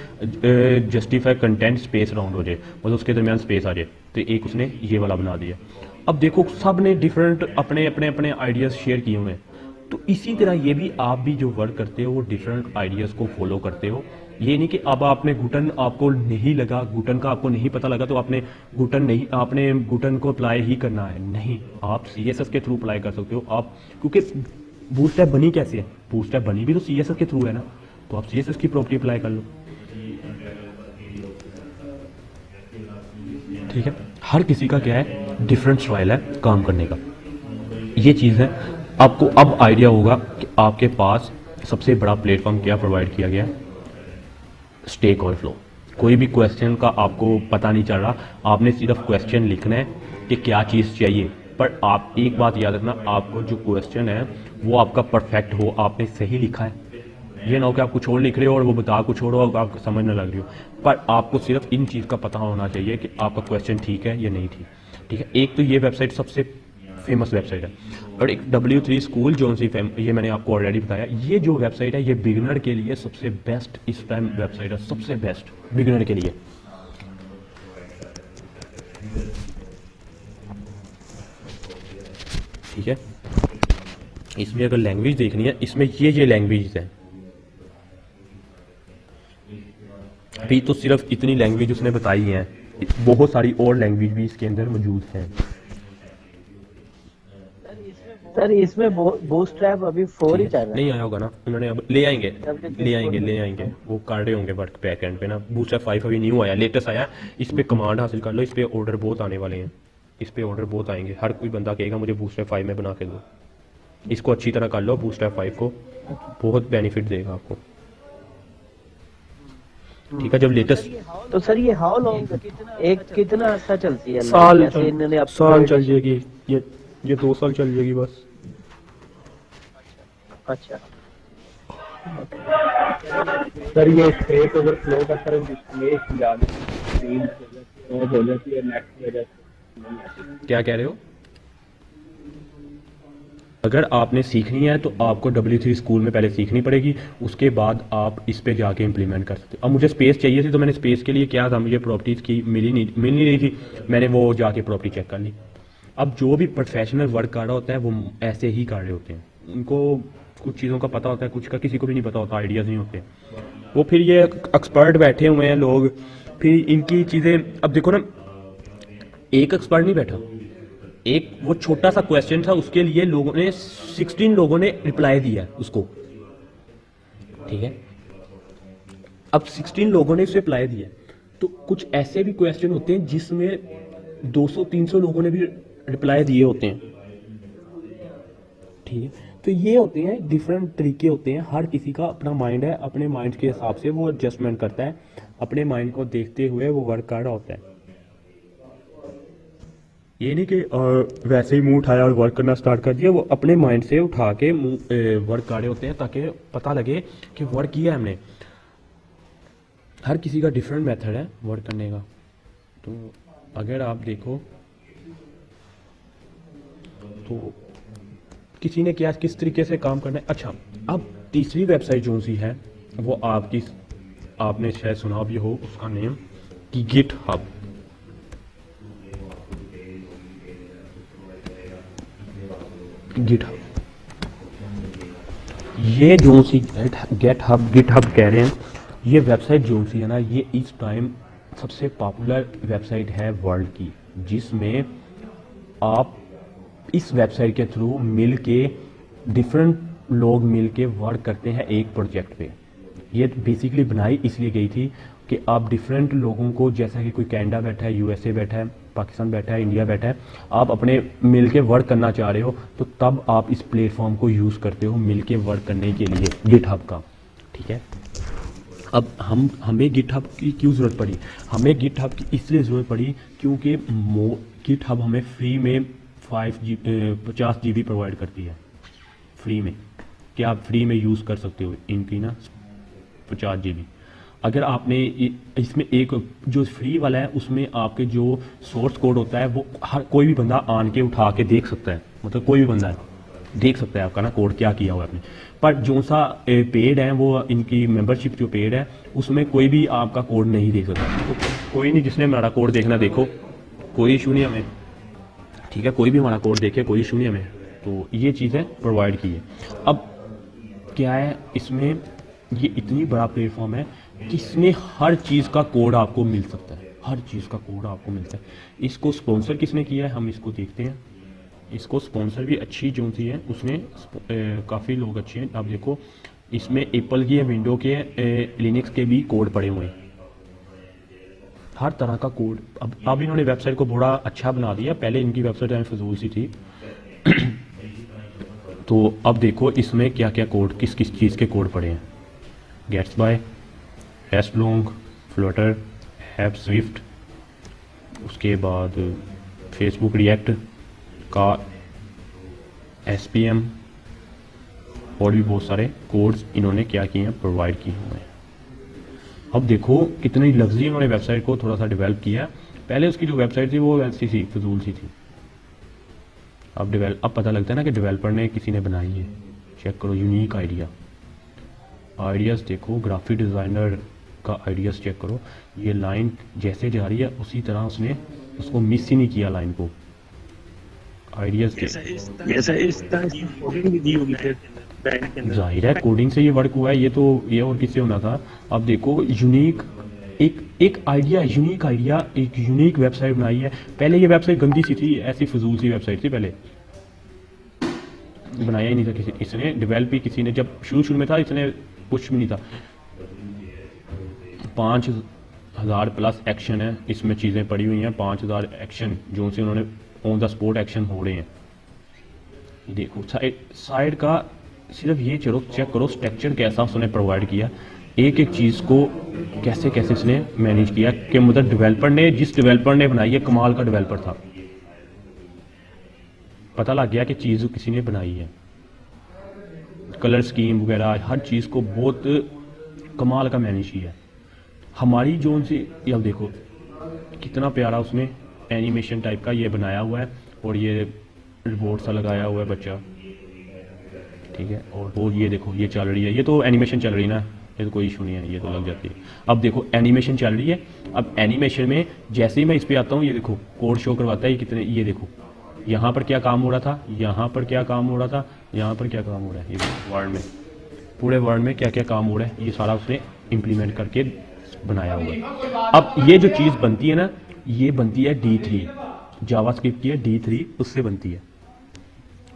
जस्टिफाई कंटेंट स्पेस राउंड हो जाए, मतलब उसके दरमियान स्पेस आ जाए, तो एक उसने ये वाला बना दिया। अब देखो सब ने डिफरेंट अपने अपने अपने आइडियाज़ शेयर किए हुए हैं, तो इसी तरह ये भी आप भी जो वर्क करते हो वो डिफरेंट आइडियाज़ को फॉलो करते हो। ये नहीं कि अब आपने घुटन आपको नहीं लगा, घुटन का आपको नहीं पता लगा तो आपने घुटन को अप्लाई ही करना है, नहीं, आप CSS के थ्रू अप्लाई कर सकते हो। आप क्योंकि बूटस्ट्रैप बनी कैसे है, बूटस्ट्रैप बनी भी तो CSS के थ्रू है ना, तो आप CSS की प्रॉपर्टी अप्लाई कर लो, ठीक है। हर किसी का क्या है, डिफरेंट स्टाइल है काम करने का, ये चीज़ है। आपको अब आइडिया होगा कि आपके पास सबसे बड़ा प्लेटफॉर्म क्या प्रोवाइड किया गया है, स्टेक ओवरफ्लो। कोई भी क्वेश्चन का आपको पता नहीं चल रहा, आपने सिर्फ क्वेश्चन लिखना है कि क्या चीज़ चाहिए, पर आप एक बात याद रखना, आपको जो क्वेश्चन है वो आपका परफेक्ट हो, आपने सही लिखा है। ये ना हो कि आप कुछ और लिख रहे हो और वो बता कुछ और हो, आपको समझ ना लग रही हो, पर आपको सिर्फ इन चीज़ का पता होना चाहिए कि आपका क्वेश्चन ठीक है या नहीं ठीक है। एक तो ये वेबसाइट सबसे फेमस वेबसाइट है, और एक W3 स्कूल जो सी ये मैंने आपको ऑलरेडी बताया। ये जो वेबसाइट है ये बिगिनर के लिए सबसे बेस्ट इस टाइम वेबसाइट है, सबसे बेस्ट बिगिनर के लिए। ठीक है, इसमें अगर लैंग्वेज देखनी है, इसमें ये लैंग्वेज है, अभी तो सिर्फ इतनी लैंग्वेज उसने बताई है, बहुत सारी और लैंग्वेज भी इसके अंदर मौजूद हैं। सर इसमें बूटस्ट्रैप अभी 4 ही चल रहा है, नहीं आया होगा ना, उन्होंने अब ले आएंगे वो कर रहे होंगे वर्क बैक एंड पे ना। बूटस्ट्रैप 5 अभी न्यू आया, लेटेस्ट आया, इस पे कमांड हासिल कर लो, इस पे ऑर्डर बहुत आने वाले हैं, इस पे ऑर्डर बहुत आएंगे। हर कोई बंदा कहेगा मुझे बूटस्ट्रैप 5 में बना के दो, इसको अच्छी तरह कर लो, बूटस्ट्रैप 5 को बहुत बेनिफिट देगा आपको, ठीक है। जब लेटेस्ट, तो सर ये हाउ लॉन्ग कितना अर्सा चलती है, साल साल चल जाएगी, ये 2 साल चल जाएगी बस। अच्छा सर ये स्पेस ओवरफ्लो का सर इमेज ज्यादा स्क्रीन हो जाती है, नेट की वजह से। क्या कह रहे हो? अगर आपने सीखनी है तो आपको W3 स्कूल में पहले सीखनी पड़ेगी, उसके बाद आप इस पे जाके इम्प्लीमेंट कर सकते हो। अब मुझे स्पेस चाहिए थी तो मैंने स्पेस के लिए क्या था, मुझे प्रॉपर्टीज़ की मिल नहीं रही थी, मैंने वो जाके प्रॉपर्टी चेक कर ली। अब जो भी प्रोफेशनल वर्क कर रहा होता है वो ऐसे ही कर रहे होते हैं, उनको कुछ चीज़ों का पता होता है, कुछ का किसी को भी नहीं पता होता, आइडियाज़ नहीं होते, वो फिर ये एक्सपर्ट बैठे हुए हैं लोग, फिर इनकी चीज़ें। अब देखो ना, एक एक्सपर्ट नहीं बैठा, एक वो छोटा सा क्वेश्चन था, उसके लिए लोगों ने 16 लोगों ने रिप्लाई दिया उसको, ठीक है। अब 16 लोगों ने उसे रिप्लाई दिया, तो कुछ ऐसे भी क्वेश्चन होते हैं जिसमें 200-300 लोगों ने भी रिप्लाई दिए होते हैं, ठीक है। तो ये होते हैं डिफरेंट तरीके होते हैं, हर किसी का अपना माइंड है, अपने माइंड के हिसाब से वो एडजस्टमेंट करता है, अपने माइंड को देखते हुए वो वर्क कर रहा होता है। ये नहीं कि वैसे ही मुंह उठाया और वर्क करना स्टार्ट कर दिया, वो अपने माइंड से उठा के वर्क कर रहे होते हैं ताकि पता लगे कि वर्क किया हमने। हर किसी का डिफरेंट मेथड है वर्क करने का। तो अगर आप देखो तो किसी ने क्या किस तरीके से काम करना है। अच्छा, अब तीसरी वेबसाइट जो सी है वो आपकी, आपने शायद सुना भी हो उसका नेम, कि गिट हब। गिट हब, ये जो सी गिट हब कह रहे हैं, ये वेबसाइट जो सी है ना, ये इस टाइम सबसे पॉपुलर वेबसाइट है वर्ल्ड की, जिसमें आप इस वेबसाइट के थ्रू मिल के डिफरेंट लोग मिल के वर्क करते हैं एक प्रोजेक्ट पे। ये बेसिकली बनाई इसलिए गई थी कि आप डिफरेंट लोगों को, जैसा कि कोई कनाडा बैठा है, यूएसए बैठा है, पाकिस्तान बैठा है, इंडिया बैठा है, आप अपने मिल के वर्क करना चाह रहे हो तो तब आप इस प्लेटफॉर्म को यूज़ करते हो मिल के वर्क करने के लिए, गिटहब का। ठीक है, अब हमें गिटहब की क्यों ज़रूरत पड़ी? हमें गिटहब की इसलिए ज़रूरत पड़ी क्योंकि गिटहब हमें फ्री में 50 GB प्रोवाइड करती है, फ्री में, कि आप फ्री में यूज़ कर सकते हो इनकी ना 50 GB। अगर आपने इसमें एक जो फ्री वाला है उसमें आपके जो सोर्स कोड होता है वो हर कोई भी बंदा आन के उठा के देख सकता है, मतलब कोई भी बंदा देख सकता है आपका ना कोड क्या किया हुआ है आपने। पर जो सा पेड है, वो इनकी मेंबरशिप जो पेड है उसमें कोई भी आपका कोड नहीं देख सकता। तो कोई नहीं, जिसने हमारा कोड देखना देखो, कोई इशू नहीं हमें। ठीक है, कोई भी हमारा कोड देखे, कोई इशू नहीं हमें। तो ये चीज़ें प्रोवाइड की है। अब क्या है इसमें, ये इतनी बड़ा प्लेटफॉर्म है कि इसमें हर चीज़ का कोड आपको मिल सकता है, हर चीज़ का कोड आपको मिलता है। इसको स्पॉन्सर किसने किया है, हम इसको देखते हैं। इसको स्पॉन्सर भी अच्छी जो थी है उसने, काफ़ी लोग अच्छे हैं। आप देखो इसमें एप्पल की, विंडो के, लिनक्स के भी कोड पड़े हुए हैं, हर तरह का कोड। अब इन्होंने वेबसाइट को बड़ा अच्छा बना दिया, पहले इनकी वेबसाइट फजूल सी थी। तो अब देखो इसमें क्या क्या कोड, किस किस चीज़ के कोड पड़े हैं। गेट्सबाय, रेस्टलोंग, फ्लटर, ऐप स्विफ्ट, उसके बाद फेसबुक रिएक्ट का SPM, और भी बहुत सारे कोड्स इन्होंने क्या किए हैं, प्रोवाइड किए हुए हैं। अब देखो कितनी लग्जरी इन्होंने वेबसाइट को थोड़ा सा डेवलप किया। पहले उसकी जो वेबसाइट थी वो ऐसी थी, फजूल सी थी। अब पता लगता है ना कि डेवलपर ने, किसी ने बनाई है। चेक करो, यूनिक आइडियाज़ देखो, ग्राफिक डिज़ाइनर का आइडियाज़ चेक करो। ये लाइन जैसे जा रही है उसी तरह उसने उसको मिस ही नहीं किया लाइन को। आइडियाज़ जाहिर है कोडिंग से ये वर्क हुआ है, ये तो ये और किससे होना था। अब देखो यूनिक एक आइडिया, एक यूनिक वेबसाइट बनाई है। पहले ये वेबसाइट गंदी सी थी, ऐसी फजूल सी वेबसाइट थी, पहले बनाया ही नहीं था किसी, इसने डेवलप ही किसी ने, जब शुरू में था इसने कुछ भी नहीं था। 5000 प्लस एक्शन है इसमें, चीज़ें पड़ी हुई हैं 5000 एक्शन जो से उन्होंने ऑन द स्पॉट एक्शन हो रहे हैं। देखो साइड का सिर्फ ये चलो चेक करो स्ट्रक्चर कैसा उसने प्रोवाइड किया, एक एक चीज़ को कैसे कैसे इसने मैनेज किया, कि मतलब डेवलपर ने, जिस डेवलपर ने बनाई है कमाल का डेवलपर था। पता लग गया कि चीज़ किसी ने बनाई है। कलर स्कीम वगैरह हर चीज़ को बहुत कमाल का मैनेज किया। हमारी जोन से अब देखो कितना प्यारा उसने एनिमेशन टाइप का ये बनाया हुआ है, और ये रिपोर्ट सा लगाया हुआ है बच्चा। ठीक है, और वो ये देखो ये चल रही है, ये तो एनिमेशन चल रही है ना, ये तो कोई इशू नहीं है, ये तो लग जाती है। अब देखो एनिमेशन चल रही है। अब एनिमेशन में जैसे ही मैं इस पर आता हूँ, ये देखो कोड शो करवाता है, ये कितने, ये देखो यहाँ पर क्या काम हो रहा था, यहाँ पर क्या काम हो रहा था, यहाँ पर क्या काम हो रहा है, ये वर्ड में, पूरे वर्ड में क्या क्या काम हो रहा है, ये सारा उसने इम्प्लीमेंट करके बनाया हुआ है। अब ये जो चीज़ बनती है ना, ये बनती है D3, जावास्क्रिप्ट की है D3, उससे बनती है।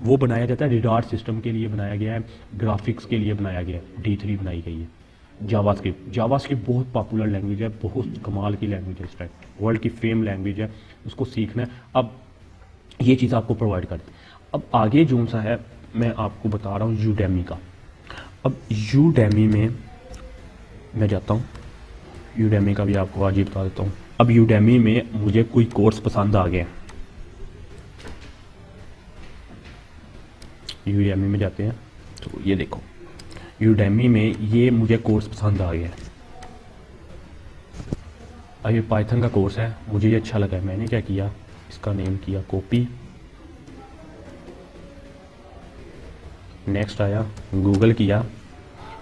वो बनाया जाता है रिडार सिस्टम के लिए बनाया गया है, ग्राफिक्स के लिए बनाया गया है, D3 बनाई गई है। जावास्क्रिप्ट बहुत पॉपुलर लैंग्वेज है, बहुत कमाल की लैंग्वेज है, इस टाइप वर्ल्ड की फेम लैंग्वेज है, उसको सीखना है। अब ये चीज़ आपको प्रोवाइड करती है। अब आगे जो सा है मैं आपको बता रहा हूँ यूडेमी का। अब यूडेमी में मैं जाता हूँ, यूडेमी का भी आपको आज ही बता देता हूँ। अब यूडेमी में मुझे कोई कोर्स पसंद आ गया, यूडेमी में जाते हैं तो ये देखो यूडेमी में ये मुझे कोर्स पसंद आ गया। अब ये पाइथन का कोर्स है, मुझे ये अच्छा लगा है, मैंने क्या किया, इसका नेम किया कॉपी, नेक्स्ट आया गूगल किया,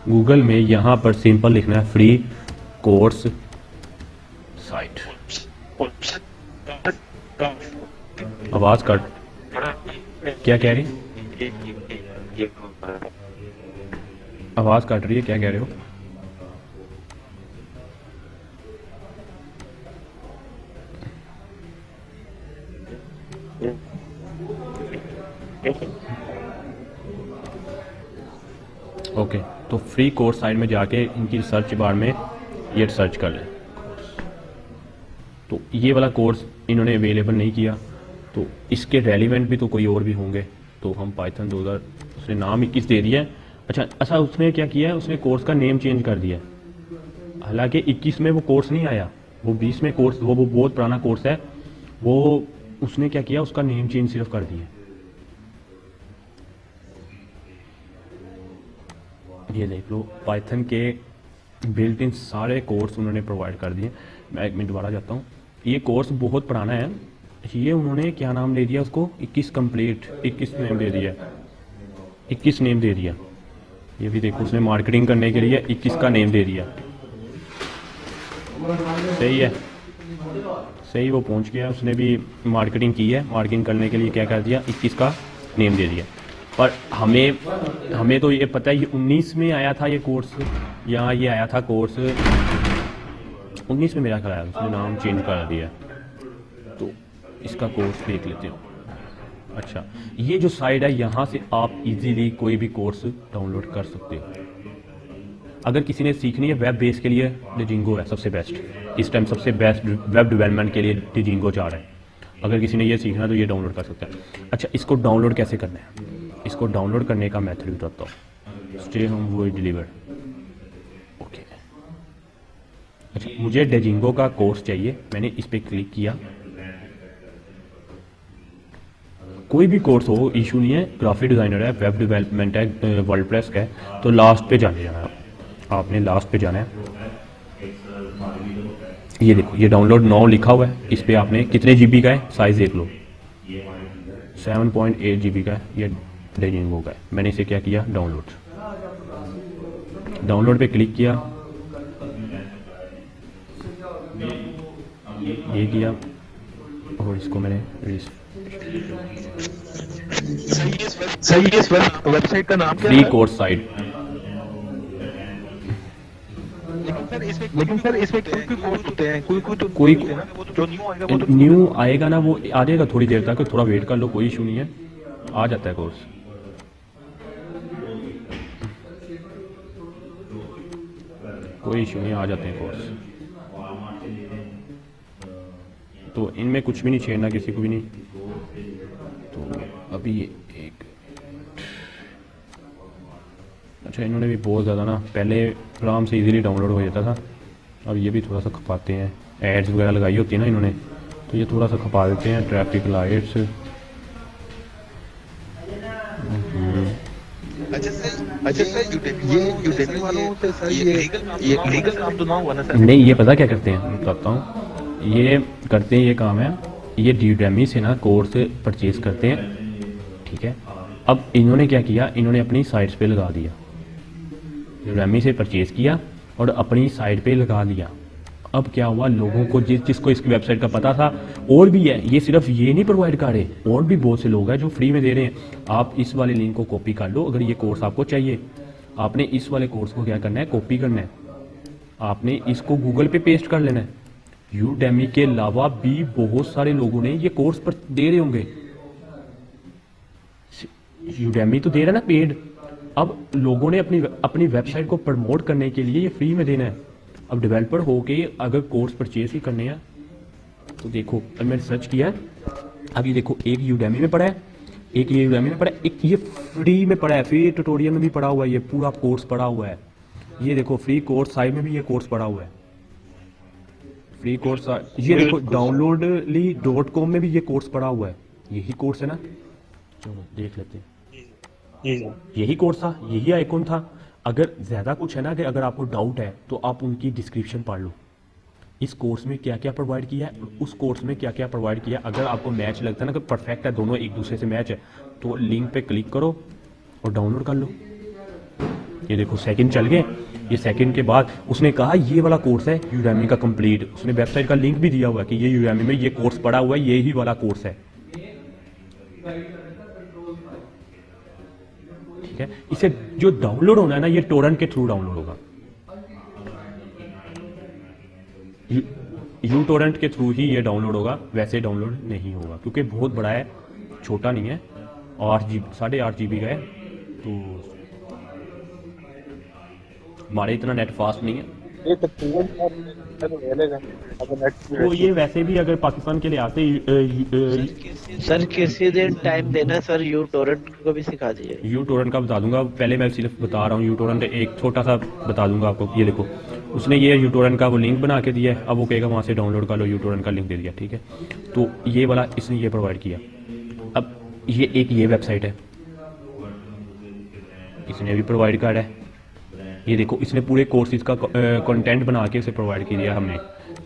गूगल में यहाँ पर सिंपल लिखना है फ्री कोर्स साइट। आवाज़ कट, क्या कह रही, आवाज़ कट रही है, क्या कह रहे हो? ओके तो फ्री कोर्स साइट में जाके इनकी सर्च बार में ये सर्च कर लें। तो ये वाला कोर्स इन्होंने अवेलेबल नहीं किया, तो इसके रेलिवेंट भी तो कोई और भी होंगे। तो हम पाइथन 2000 उसने नाम 21 दे दिया है। अच्छा उसने क्या किया है, उसने कोर्स का नेम चेंज कर दिया है। हालांकि 21 में वो कोर्स नहीं आया, वो 20 में कोर्स, वो बहुत पुराना कोर्स है, वो उसने क्या किया, उसका नेम चेंज सिर्फ कर दिया। ये देख लो, पाइथन के बिल्ट इन सारे कोर्स उन्होंने प्रोवाइड कर दिए। मैं एक मिनट दोबारा जाता हूँ। ये कोर्स बहुत पुराना है, ये उन्होंने क्या नाम दे दिया उसको, 21 कंप्लीट, 21 नेम दे दिया, 21 नेम दे दिया। ये भी देखो, उसने मार्केटिंग करने के लिए 21 का नेम दे दिया। सही है, सही, वो पहुंच गया, उसने भी मार्केटिंग की है, मार्केटिंग करने के लिए क्या कर दिया, 21 का नेम दे दिया। पर हमें तो ये पता है, ये 19 में आया था ये कोर्स, यहाँ ये आया था कोर्स 19 में मेरा ख्याल आया, उसने नाम चेंज कर दिया। तो इसका कोर्स देख लेते हो। अच्छा, ये जो साइट है, यहाँ से आप इजीली कोई भी कोर्स डाउनलोड कर सकते हो। अगर किसी ने सीखनी है वेब बेस के लिए, डिजिंगो है सबसे बेस्ट इस टाइम, सबसे बेस्ट वेब डेवलपमेंट के लिए डिजिंगो जा रहा है। अगर किसी ने ये सीखना है तो ये डाउनलोड कर सकता है। अच्छा, इसको डाउनलोड कैसे करना है, इसको डाउनलोड करने का मेथड बताता हूँ। स्टे होम वो डिलीवर, ओके। अच्छा, मुझे डिजिंगो का कोर्स चाहिए, मैंने इस पर क्लिक किया। कोई भी कोर्स हो, इशू नहीं है, ग्राफिक डिज़ाइनर है, वेब डेवलपमेंट है, वर्डप्रेस का है, तो लास्ट पे जाना है, आपने लास्ट पे जाना है। ये देखो, ये डाउनलोड 9 लिखा हुआ है, इस पे आपने कितने जीबी का है, साइज देख लो, 7.8 जीबी का है, ये डिजिंगो का है। मैंने इसे क्या किया, डाउनलोड पे क्लिक किया, ये किया, और इसको मैंने सही है, इस वेबसाइट का नाम क्या फ्री है? Course site. लेकिन सर इसमें कोई कोर्स होते हैं, कोई होते हैं ना, वो तो जो न्यू आएगा वो तो न्यू आएगा ना, वो आ जाएगा थोड़ी देर तक, थोड़ा वेट कर लो, कोई इशू नहीं है, आ जाता है कोर्स। कोई इशू नहीं, आ जाते हैं कोर्स। तो इनमें कुछ भी नहीं छेड़ना, किसी को भी नहीं। तो अभी एक, अच्छा, इन्होंने भी बहुत ज़्यादा ना, पहले आराम से इजीली डाउनलोड हो जाता था, अब ये भी थोड़ा सा खपाते हैं। एड्स वगैरह लगाई होती है ना इन्होंने, तो ये थोड़ा सा खपा देते हैं। ट्रैफिक लाइट्स, अच्छा सर, यूडेमी वालों से सर ये लीगल काम तो ना हुआ ना सर? नहीं, ये पता क्या करते हैं, मैं बताता हूँ। ये करते हैं, ये काम है, ये यूडेमी से ना कोर्स परचेज करते हैं, ठीक है। अब इन्होंने क्या किया, इन्होंने अपनी साइट्स पे लगा दिया, यूडेमी से परचेज किया और अपनी साइट पे लगा दिया। अब क्या हुआ, लोगों को जिसको इसकी वेबसाइट का पता था, और भी है, ये सिर्फ ये नहीं प्रोवाइड कर रहे, और भी बहुत से लोग हैं जो फ्री में दे रहे हैं। आप इस वाले लिंक को कॉपी कर लो, अगर ये कोर्स आपको चाहिए, आपने इस वाले कोर्स को क्या करना है, कॉपी करना है, आपने इसको गूगल पे पेस्ट कर लेना है। यूडेमी के अलावा भी बहुत सारे लोगों ने ये कोर्स पर दे रहे होंगे, यूडेमी तो दे रहा है ना पेड। अब लोगों ने अपनी वेबसाइट को प्रमोट करने के लिए ये फ्री में देना है। अब डेवलपर होके अगर कोर्स परचेज ही करने हैं, तो देखो, अब मैंने सर्च किया है, अब ये देखो, एक यूडेमी में पड़ा है, एक ये यूडेमी में पड़ा है, एक ये फ्री में पड़ा है, फ्री ट्यूटोरियल में भी पड़ा हुआ है, ये पूरा कोर्स पड़ा हुआ है। ये देखो, फ्री कोर्स साइट में भी ये कोर्स पड़ा हुआ है, फ्री कोर्स। ये देखो, downloadly.com में भी ये कोर्स पड़ा हुआ है, यही कोर्स है ना, चलो देख लेते हैं। यही कोर्स था, यही आइकॉन था। अगर ज़्यादा कुछ है ना, कि अगर आपको डाउट है तो आप उनकी डिस्क्रिप्शन पढ़ लो, इस कोर्स में क्या क्या प्रोवाइड किया है, उस कोर्स में क्या क्या प्रोवाइड किया है। अगर आपको मैच लगता है ना कि परफेक्ट है, दोनों एक दूसरे से मैच है, तो लिंक पे क्लिक करो और डाउनलोड कर लो। ये देखो सेकंड चल गए। ये सेकंड के बाद उसने कहा ये वाला कोर्स है यूडेमी का कंप्लीट, उसने वेबसाइट का लिंक भी दिया हुआ है कि ये यूडेमी में ये कोर्स पड़ा हुआ है, ये ही वाला कोर्स है। ठीक है, इसे जो डाउनलोड होना है ना, ये टोरेंट के थ्रू डाउनलोड होगा। यू टोरेंट के थ्रू ही ये डाउनलोड होगा, वैसे डाउनलोड नहीं होगा क्योंकि बहुत बड़ा है, छोटा नहीं है, 8 GB का है। तो हमारे इतना नेट फास्ट नहीं है। ये तकरीबन तो ये वैसे भी अगर पाकिस्तान के लिए आते सर किसी दिन टाइम देना सर, यू टोरेंट को भी सिखा दीजिए। यू टोरेंट का बता दूंगा, पहले मैं सिर्फ बता रहा हूँ यू टोरेंट, एक छोटा सा बता दूंगा आपको। ये देखो उसने ये यू टोरेंट का वो लिंक बना के दिया है, अब वो कहेगा वहाँ से डाउनलोड कर लो, यू टोरेंट का लिंक दे दिया। ठीक है, तो ये वाला इसने ये प्रोवाइड किया। अब ये वेबसाइट है, इसने भी प्रोवाइड कर है। ये देखो इसने पूरे कोर्सेज का कंटेंट बना के उसे प्रोवाइड किया है हमने।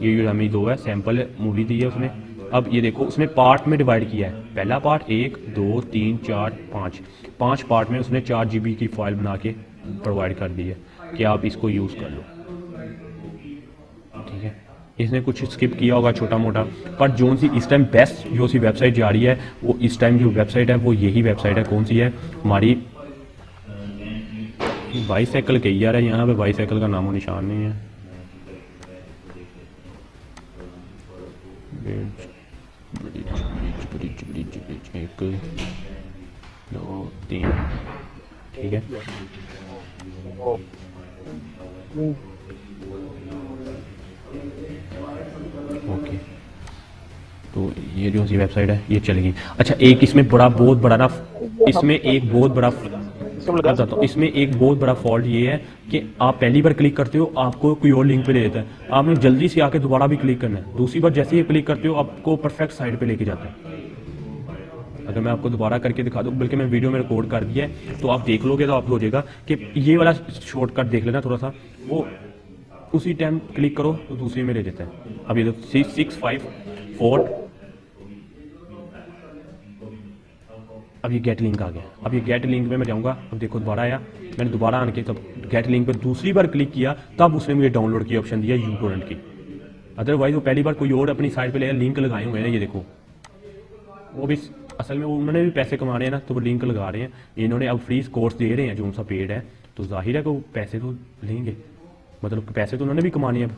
ये यूडेमी 2 है, सैंपल मूवी दी है उसने। अब ये देखो उसने पार्ट में डिवाइड किया है, पहला पार्ट 1 2 3 4 5 पार्ट में उसने 4 GB की फाइल बना के प्रोवाइड कर दी है कि आप इसको यूज़ कर लो। ठीक है, इसने कुछ स्किप किया होगा छोटा मोटा, पर जो सी इस टाइम बेस्ट जो सी वेबसाइट जा रही है, वो इस टाइम जो वेबसाइट है वो यही वेबसाइट है। कौन सी है? हमारी बाईसाइकिल कही जा रहा है, यहाँ पे बाईसाइकिल का नामो निशान नहीं है। 1 2 3, ठीक है। ओके, तो ये जो सी वेबसाइट है ये चलेगी। अच्छा, एक इसमें बहुत बड़ा ना, इसमें एक बहुत बड़ा बताता हूँ, इसमें एक बहुत बड़ा फॉल्ट ये है कि आप पहली बार क्लिक करते हो आपको कोई और लिंक पे ले जाता है, आपने जल्दी से आके दोबारा भी क्लिक करना है। दूसरी बार जैसे ही क्लिक करते हो आपको परफेक्ट साइड पे लेके जाता है। अगर मैं आपको दोबारा करके दिखा दूँ, बल्कि मैं वीडियो में रिकॉर्ड कर दिया है, तो आप देख लोगे तो आपको हो जाएगा कि ये वाला शॉर्टकट देख लेना थोड़ा सा, वो उसी टाइम क्लिक करो तो दूसरी में ले जाता है। अब ये 6 5 4, अब ये गेट लिंक आ गया। अब ये गेट लिंक में मैं जाऊंगा, अब देखो दोबारा आया, मैंने दोबारा आने के तब गेट लिंक पे दूसरी बार क्लिक किया, तब उसने मुझे डाउनलोड की ऑप्शन दिया यू टोरेंट की। अदरवाइज वो पहली बार कोई और अपनी साइड पे ले लिंक लगाए हुए हैं, ये देखो वो भी असल में उन्होंने भी पैसे कमाने हैं ना, तो वो लिंक लगा रहे हैं। इन्होंने अब फ्री कोर्स दे रहे हैं जो उनका पेड है, तो जाहिर है कि वो पैसे तो लेंगे, मतलब पैसे तो उन्होंने भी कमाने हैं अब।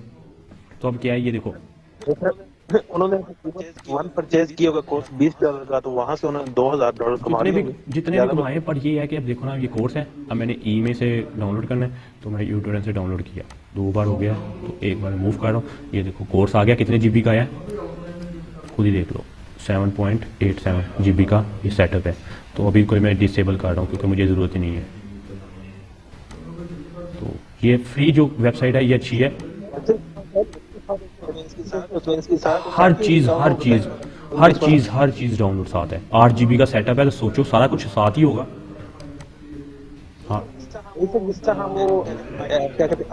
तो अब क्या है, ये देखो उन्होंने वन परचेज किया होगा कोर्स $20 का, तो वहां से उन्होंने $2000 कमा लिए होंगे। जितने भी कमाए, पर ये है कि अब देखो ना, ये कोर्स है, अब मैंने ई में से डाउनलोड करना है, तो मैं यू टोरेंट से डाउनलोड किया, 2 बार हो गया, तो एक बार मूव कर रहा हूँ। ये देखो कोर्स आ गया, कितने GB का है खुद ही देख लो, 7.87 GB का ये सेटअप है। तो अभी कोई मैं डिसेबल कर रहा हूँ क्योंकि मुझे ज़रूरत ही नहीं है। तो ये फ्री जो वेबसाइट है ये अच्छी है, हर चीज़ डाउनलोड साथ है। 8 GB का सेटअप है, तो सोचो सारा कुछ साथ ही होगा। हाँ,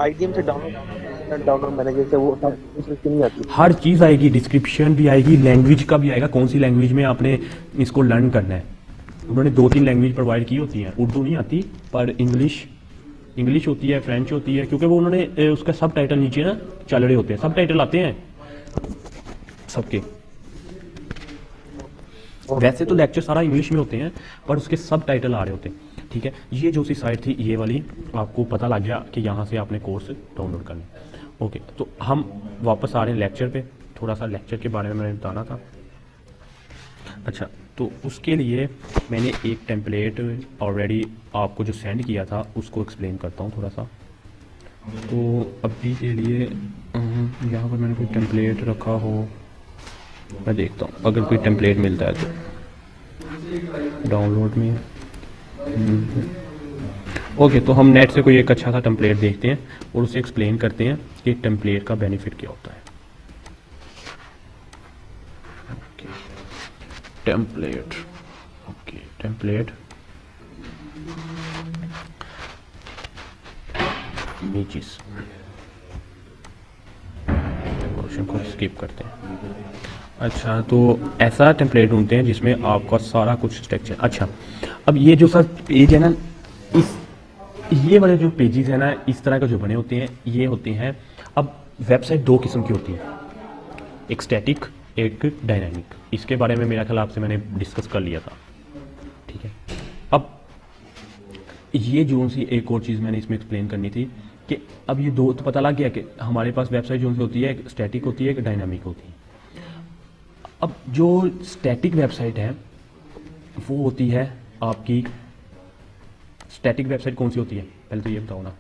IDM से डाउनलोड मैनेजर से वो नहीं आती, हर चीज़ आएगी, डिस्क्रिप्शन भी आएगी, लैंग्वेज का भी आएगा, कौन सी लैंग्वेज में आपने इसको लर्न करना है। उन्होंने 2-3 लैंग्वेज प्रोवाइड की होती हैं, उर्दू नहीं आती, पर इंग्लिश होती है, फ्रेंच होती है, क्योंकि वो उन्होंने उसका सब टाइटल नीचे ना चल रहे होते हैं, सब टाइटल आते हैं सबके। वैसे तो लेक्चर सारा इंग्लिश में होते हैं, पर उसके सब टाइटल आ रहे होते हैं। ठीक है, ये जो सी साइट थी ये वाली, आपको पता लग गया कि यहाँ से आपने कोर्स डाउनलोड करना है। ओके, तो हम वापस आ रहे हैं लेक्चर पे। थोड़ा सा लेक्चर के बारे में मैंने बताना था। अच्छा, तो उसके लिए मैंने एक टेम्पलेट ऑलरेडी आपको जो सेंड किया था उसको एक्सप्लेन करता हूँ थोड़ा सा। तो अभी के लिए यहाँ पर मैंने कोई टेम्पलेट रखा हो, मैं देखता हूँ अगर कोई टेम्पलेट मिलता है तो डाउनलोड में। ओके, तो हम नेट से कोई एक अच्छा सा टेम्पलेट देखते हैं और उसे एक्सप्लेन करते हैं कि टेम्पलेट का बेनिफिट क्या होता है। Template, okay, template images, option को स्किप करते हैं। अच्छा, तो ऐसा टेम्पलेट ढूंढते हैं जिसमें आपका सारा कुछ स्ट्रक्चर। अच्छा, अब ये जो सर पेज है ना, इस ये वाले जो पेजेस है ना, इस तरह का जो बने होते हैं, ये होते हैं। अब वेबसाइट दो किस्म की होती है, एक स्टैटिक, एक डायनामिक। इसके बारे में मेरा ख्याल आपसे मैंने डिस्कस कर लिया था, ठीक है। अब ये जो सी एक और चीज़ मैंने इसमें एक्सप्लेन करनी थी कि अब ये दो तो पता लग गया कि हमारे पास वेबसाइट जो सी होती है, एक स्टैटिक होती है, एक डायनामिक होती है। अब जो स्टैटिक वेबसाइट है वो होती है आपकी, स्टैटिक वेबसाइट कौन सी होती है पहले तो ये बताओ ना,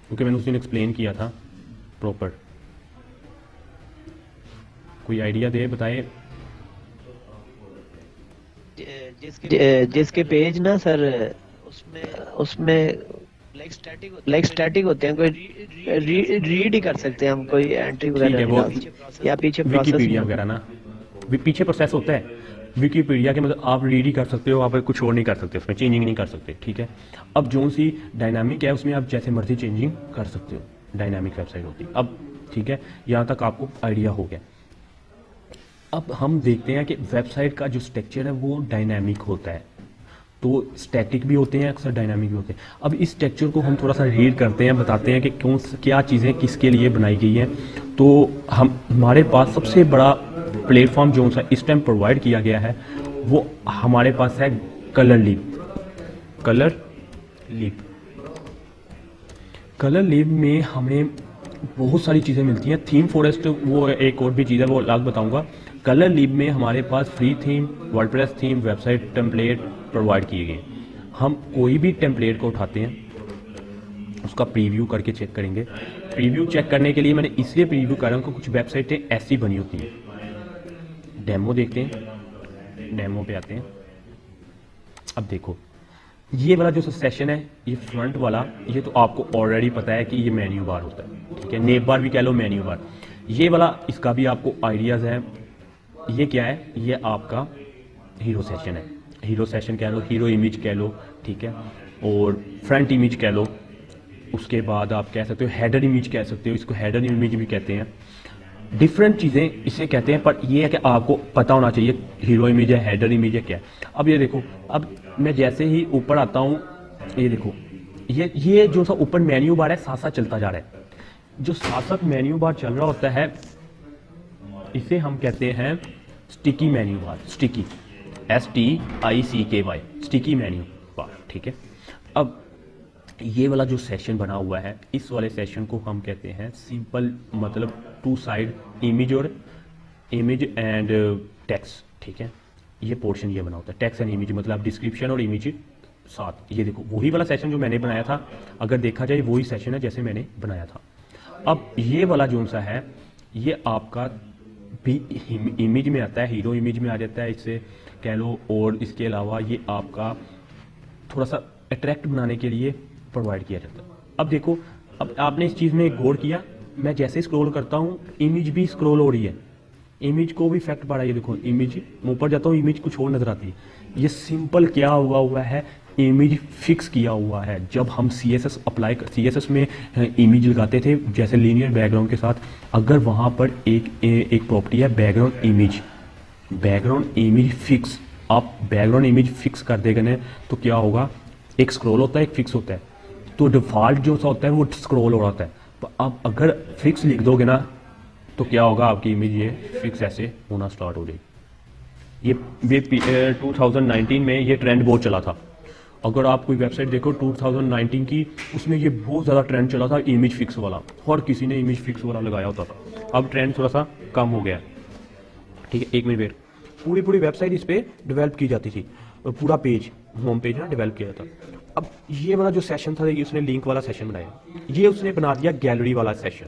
क्योंकि मैंने उस दिन एक्सप्लेन किया था प्रॉपर। कोई आइडिया दे, बताए। जिसके पेज ना सर उसमें लाइक स्टैटिक होते हैं, कोई रीड ही कर सकते हैं हम, कोई एंट्री ठीक है, वगैरह वो नहीं डाल, या पीछे विकीपीडिया प्रोसेस वगैरह ना, पीछे प्रोसेस होता है विकीपीडिया के, मतलब आप रीड ही कर सकते हो, आप कुछ और नहीं कर सकते, उसमें चेंजिंग नहीं कर सकते, ठीक है। अब जो सी डायनामिक है उसमें आप जैसे मर्जी चेंजिंग कर सकते हो, डायनामिक वेबसाइट होती है। अब ठीक है, यहाँ तक आपको आइडिया हो गया। अब हम देखते हैं कि वेबसाइट का जो स्ट्रक्चर है वो डायनामिक होता है, तो स्टैटिक भी होते हैं अक्सर, डायनामिक भी होते हैं। अब इस स्ट्रक्चर को हम थोड़ा सा रीड करते हैं, बताते हैं कि क्या चीज़ें किसके लिए बनाई गई हैं। तो हमारे पास सबसे बड़ा प्लेटफॉर्म जो सा इस टाइम प्रोवाइड किया गया है वो हमारे पास है कलर लीप। कलर लीप में हमें बहुत सारी चीज़ें मिलती हैं। थीम फॉरेस्ट वो एक और भी चीज़ है, वो अलग बताऊंगा। कलर लीप में हमारे पास free theme, WordPress theme, website template provide किए गए। हम कोई भी टेम्पलेट को उठाते हैं, उसका प्रीव्यू करके चेक करेंगे। प्रीव्यू चेक करने के लिए मैंने इसलिए प्रीव्यू कर रहा हूँ कि कुछ वेबसाइटें ऐसी बनी होती हैं। डेमो देखते हैं, डेमो पे आते हैं। अब देखो ये वाला जो सेशन है, ये फ्रंट वाला, ये तो आपको ऑलरेडी पता है कि ये मेन्यू बार होता है, ठीक है, नेम बार भी कह लो, मेन्यू बार। ये वाला इसका भी आपको आइडियाज़ है। ये क्या है, ये आपका हीरो सेशन है, हीरो सेशन कह लो, हीरो इमेज कह लो, ठीक है, और फ्रंट इमेज कह लो। उसके बाद आप कह सकते हो हेडर इमेज कह सकते हो, इसको हेडर इमेज भी कहते हैं। डिफरेंट चीज़ें इसे कहते हैं, पर ये है कि आपको पता होना चाहिए हीरो इमेज है, हेडर इमेज है, क्या है। अब ये देखो, अब मैं जैसे ही ऊपर आता हूँ, ये देखो, ये जो सा ऊपर मेन्यू बार है साथ साथ चलता जा रहा है। जो साथ साथ मेन्यू बार चल रहा होता है इसे हम कहते हैं sticky menu bar, sticky, STICKY, sticky menu bar, ठीक है। अब ये वाला जो सेशन बना हुआ है, इस वाले सेशन को हम कहते हैं सिंपल, मतलब टू साइड इमेज और इमेज एंड टेक्स्ट, ठीक है। ये पोर्शन ये बना होता है, टेक्स्ट एंड इमेज, मतलब डिस्क्रिप्शन और इमेज साथ। ये देखो वही वाला सेशन जो मैंने बनाया था, अगर देखा जाए वही सेशन है जैसे मैंने बनाया था। अब ये वाला जो सा है, ये आपका भी इमेज में आता है, हीरो इमेज में आ जाता है, इससे कह लो। और इसके अलावा ये आपका थोड़ा सा अट्रैक्ट बनाने के लिए प्रोवाइड किया जाता है। अब देखो, अब आपने इस चीज़ में गौर किया, मैं जैसे स्क्रॉल करता हूँ इमेज भी स्क्रॉल हो रही है, इमेज को भी इफेक्ट पड़ा है। ये देखो इमेज, मैं ऊपर जाता हूँ इमेज कुछ और नजर आती है। ये सिंपल क्या हुआ है, इमेज फिक्स किया हुआ है। जब हम CSS में इमेज लगाते थे जैसे लीनियर बैकग्राउंड के साथ, अगर वहाँ पर एक प्रॉपर्टी है बैकग्राउंड इमेज फिक्स, आप बैकग्राउंड इमेज फिक्स कर देंगे तो क्या होगा, एक स्क्रॉल होता है, एक फिक्स होता है। तो डिफ़ॉल्ट जो सा होता है वो स्क्रॉल हो रहा होता है। तो आप अगर फिक्स लिख दोगे ना तो क्या होगा, आपकी इमेज ये फिक्स ऐसे होना स्टार्ट हो जाएगी। ये 2019 में ये ट्रेंड बहुत चला था। अगर आप कोई वेबसाइट देखो 2019 की, उसमें ये बहुत ज़्यादा ट्रेंड चला था इमेज फिक्स वाला, और किसी ने इमेज फिक्स वाला लगाया होता था। अब ट्रेंड थोड़ा सा कम हो गया, ठीक है। एक मिनट वेट, पूरी वेबसाइट इस पर डेवलप की जाती थी, पूरा पेज, होम पेज ना डेवलप किया था। अब ये वाला जो सेशन था, ये उसने लिंक वाला सेशन बनाया, ये उसने बना दिया गैलरी वाला सेशन,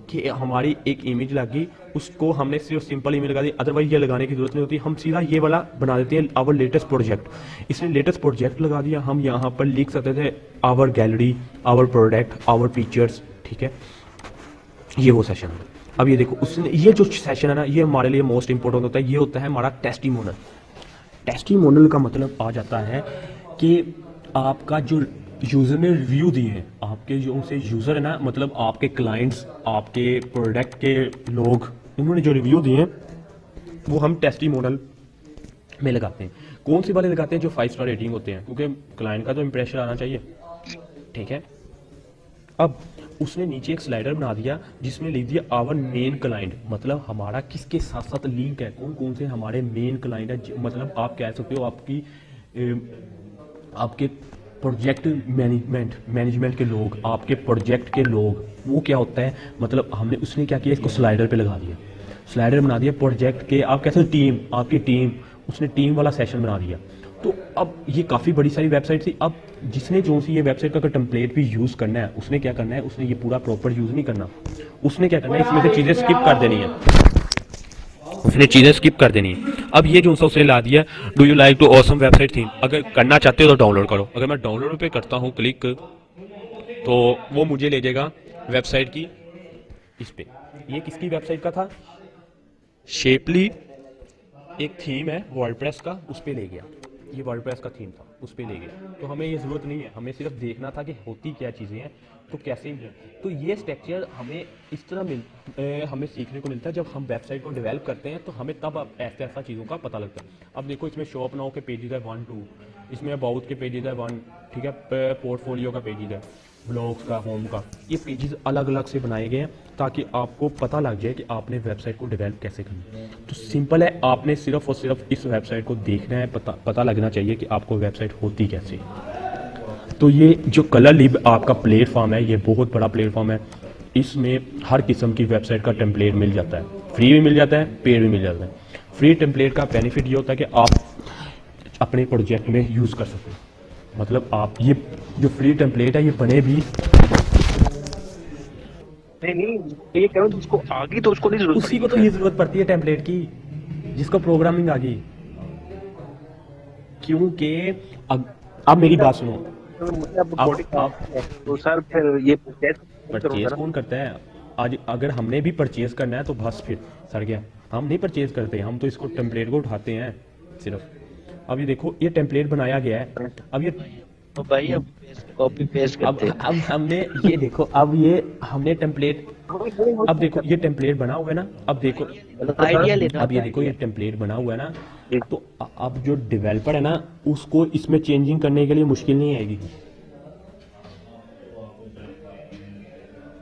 कि हमारी एक इमेज लगी, उसको हमने सिर्फ सिंपल इमेज लगा दी, अदरवाइज ये लगाने की जरूरत नहीं होती। हम सीधा ये वाला बना देते हैं आवर लेटेस्ट प्रोजेक्ट। इसने लेटेस्ट प्रोजेक्ट लगा दिया, हम यहाँ पर लिख सकते थे our gallery, our product, our features, ठीक है। ये वो सेशन है। अब ये देखो, उसने ये जो सेशन है ना, ये हमारे लिए मोस्ट इंपॉर्टेंट होता है। ये होता है हमारा टेस्टिमोनियल। टेस्टिमोनियल का मतलब आ जाता है कि आपका जो यूज़र ने रिव्यू दिए हैं, आपके जो से यूज़र है ना, मतलब आपके क्लाइंट्स, आपके प्रोडक्ट के लोग, उन्होंने जो रिव्यू दिए हैं वो हम टेस्टिमोनियल में लगाते हैं। कौन सी वाले लगाते हैं? जो 5 स्टार रेटिंग होते हैं, क्योंकि क्लाइंट का तो इंप्रेशन आना चाहिए, ठीक है। अब उसने नीचे एक स्लाइडर बना दिया जिसमें लिख दिया आवर मेन क्लाइंट, मतलब हमारा किसके साथ साथ लिंक है, कौन कौन से हमारे मेन क्लाइंट है। मतलब आप कह सकते हो आपके प्रोजेक्ट मैनेजमेंट के लोग, आपके प्रोजेक्ट के लोग, वो क्या होता है, मतलब हमने उसने क्या किया, इसको स्लाइडर पे लगा दिया, स्लाइडर बना दिया प्रोजेक्ट के, आप कैसे टीम, आपकी टीम, उसने टीम वाला सेशन बना दिया। तो अब ये काफ़ी बड़ी सारी वेबसाइट थी। अब जिसने जो सी ये वेबसाइट का अगर टेम्पलेट भी यूज़ करना है, उसने क्या करना है, उसने ये पूरा प्रॉपर यूज़ नहीं करना, उसने क्या करना है, इसमें से चीज़ें स्किप कर देनी है, उसने चीज़ें स्किप कर देनी है। अब ये जो सा उसने ला दिया, do you like to awesome website theme, अगर करना चाहते हो तो डाउनलोड करो। अगर मैं डाउनलोड पे करता हूँ क्लिक, तो वो मुझे ले जाएगा वेबसाइट की इस पे। ये किसकी वेबसाइट का था? शेपली एक थीम है वर्डप्रेस का, उस पे ले गया। ये वर्डप्रेस का थीम था, उस पे ले गया। तो हमें ये ज़रूरत नहीं है, हमें सिर्फ देखना था कि होती क्या चीज़ें हैं, तो कैसे ही है। तो ये स्ट्रक्चर हमें इस तरह हमें सीखने को मिलता है जब हम वेबसाइट को डेवलप करते हैं, तो हमें तब ऐसा ऐसा चीज़ों का पता लगता है। अब देखो इसमें शॉप नाउ के पेजेस है 1 2, इसमें अबाउट के पेजेस है 1, ठीक है, पोर्टफोलियो का पेजेस है, ब्लॉग्स का, होम का, ये पेजेस अलग अलग से बनाए गए हैं ताकि आपको पता लग जाए कि आपने वेबसाइट को डेवलप कैसे करना है। तो सिंपल है, आपने सिर्फ और सिर्फ इस वेबसाइट को देखना है, पता लगना चाहिए कि आपको वेबसाइट होती कैसे। तो ये जो कलर लिब आपका प्लेटफॉर्म है, ये बहुत बड़ा प्लेटफॉर्म है। इसमें हर किस्म की वेबसाइट का टेम्पलेट मिल जाता है, फ्री भी मिल जाता है, पेड भी मिल जाता है। फ्री टेम्पलेट का बेनिफिट ये होता है कि आप अपने प्रोजेक्ट में यूज़ कर सकते हो। मतलब आप ये जो फ्री टेम्पलेट है ये बने भी नहीं, ये कह रहा हूँ जिसको आ गई तो उसको नहीं जरूरत उसी को तो ये जरूरत पड़ती है टेम्पलेट की, जिसको प्रोग्रामिंग आ गई। क्योंकि अब मेरी बात सुनो, तो सर फिर ये परचेज कौन करता है? आज अगर हमने भी परचेज करना है तो बस फिर सर गया, हम नहीं परचेज करते, हम तो इसको टेम्पलेट को उठाते हैं सिर्फ। अब ये देखो, ये टेम्पलेट बनाया गया है, अब ये तो भाई अब कॉपी पेस्ट करते हैं। अब हमने ये देखो, अब ये हमने टेम्पलेट, अब देखो ये टेम्पलेट बना हुआ है ना, अब देखो आइडिया लेना, अब ये देखो ये टेम्पलेट बना हुआ है ना, तो अब जो डेवलपर है ना, उसको इसमें चेंजिंग करने के लिए मुश्किल नहीं आएगी।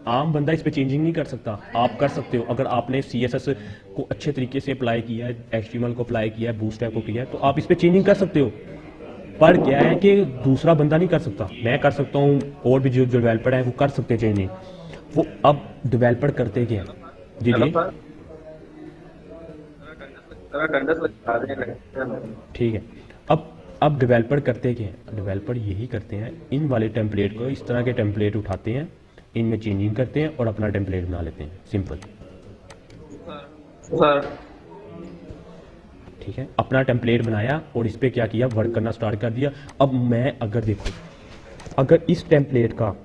आम बंदा इस पे चेंजिंग नहीं कर सकता, आप कर सकते हो। अगर आपने CSS को अच्छे तरीके से अप्लाई किया है, HTML को अप्लाई किया है, बूटस्ट्रैप को किया है, तो आप इस पे चेंजिंग कर सकते हो। पर क्या है कि दूसरा बंदा नहीं कर सकता, मैं कर सकता हूँ, और भी जो डेवलपर हैं वो कर सकते हैं चेंजिंग। वो अब डेवलपर करते क्या है? जी जी ठीक है। अब डेवलपर करते क्या है? डेवलपर यही करते हैं, इन वाले टेम्पलेट को, इस तरह के टेम्पलेट उठाते हैं, इनमें चेंजिंग करते हैं और अपना टेम्पलेट बना लेते हैं, सिंपल। ठीक है, अपना टेम्पलेट बनाया और इस पे क्या किया, वर्क करना स्टार्ट कर दिया। अब मैं अगर देखो, अगर इस टेम्पलेट का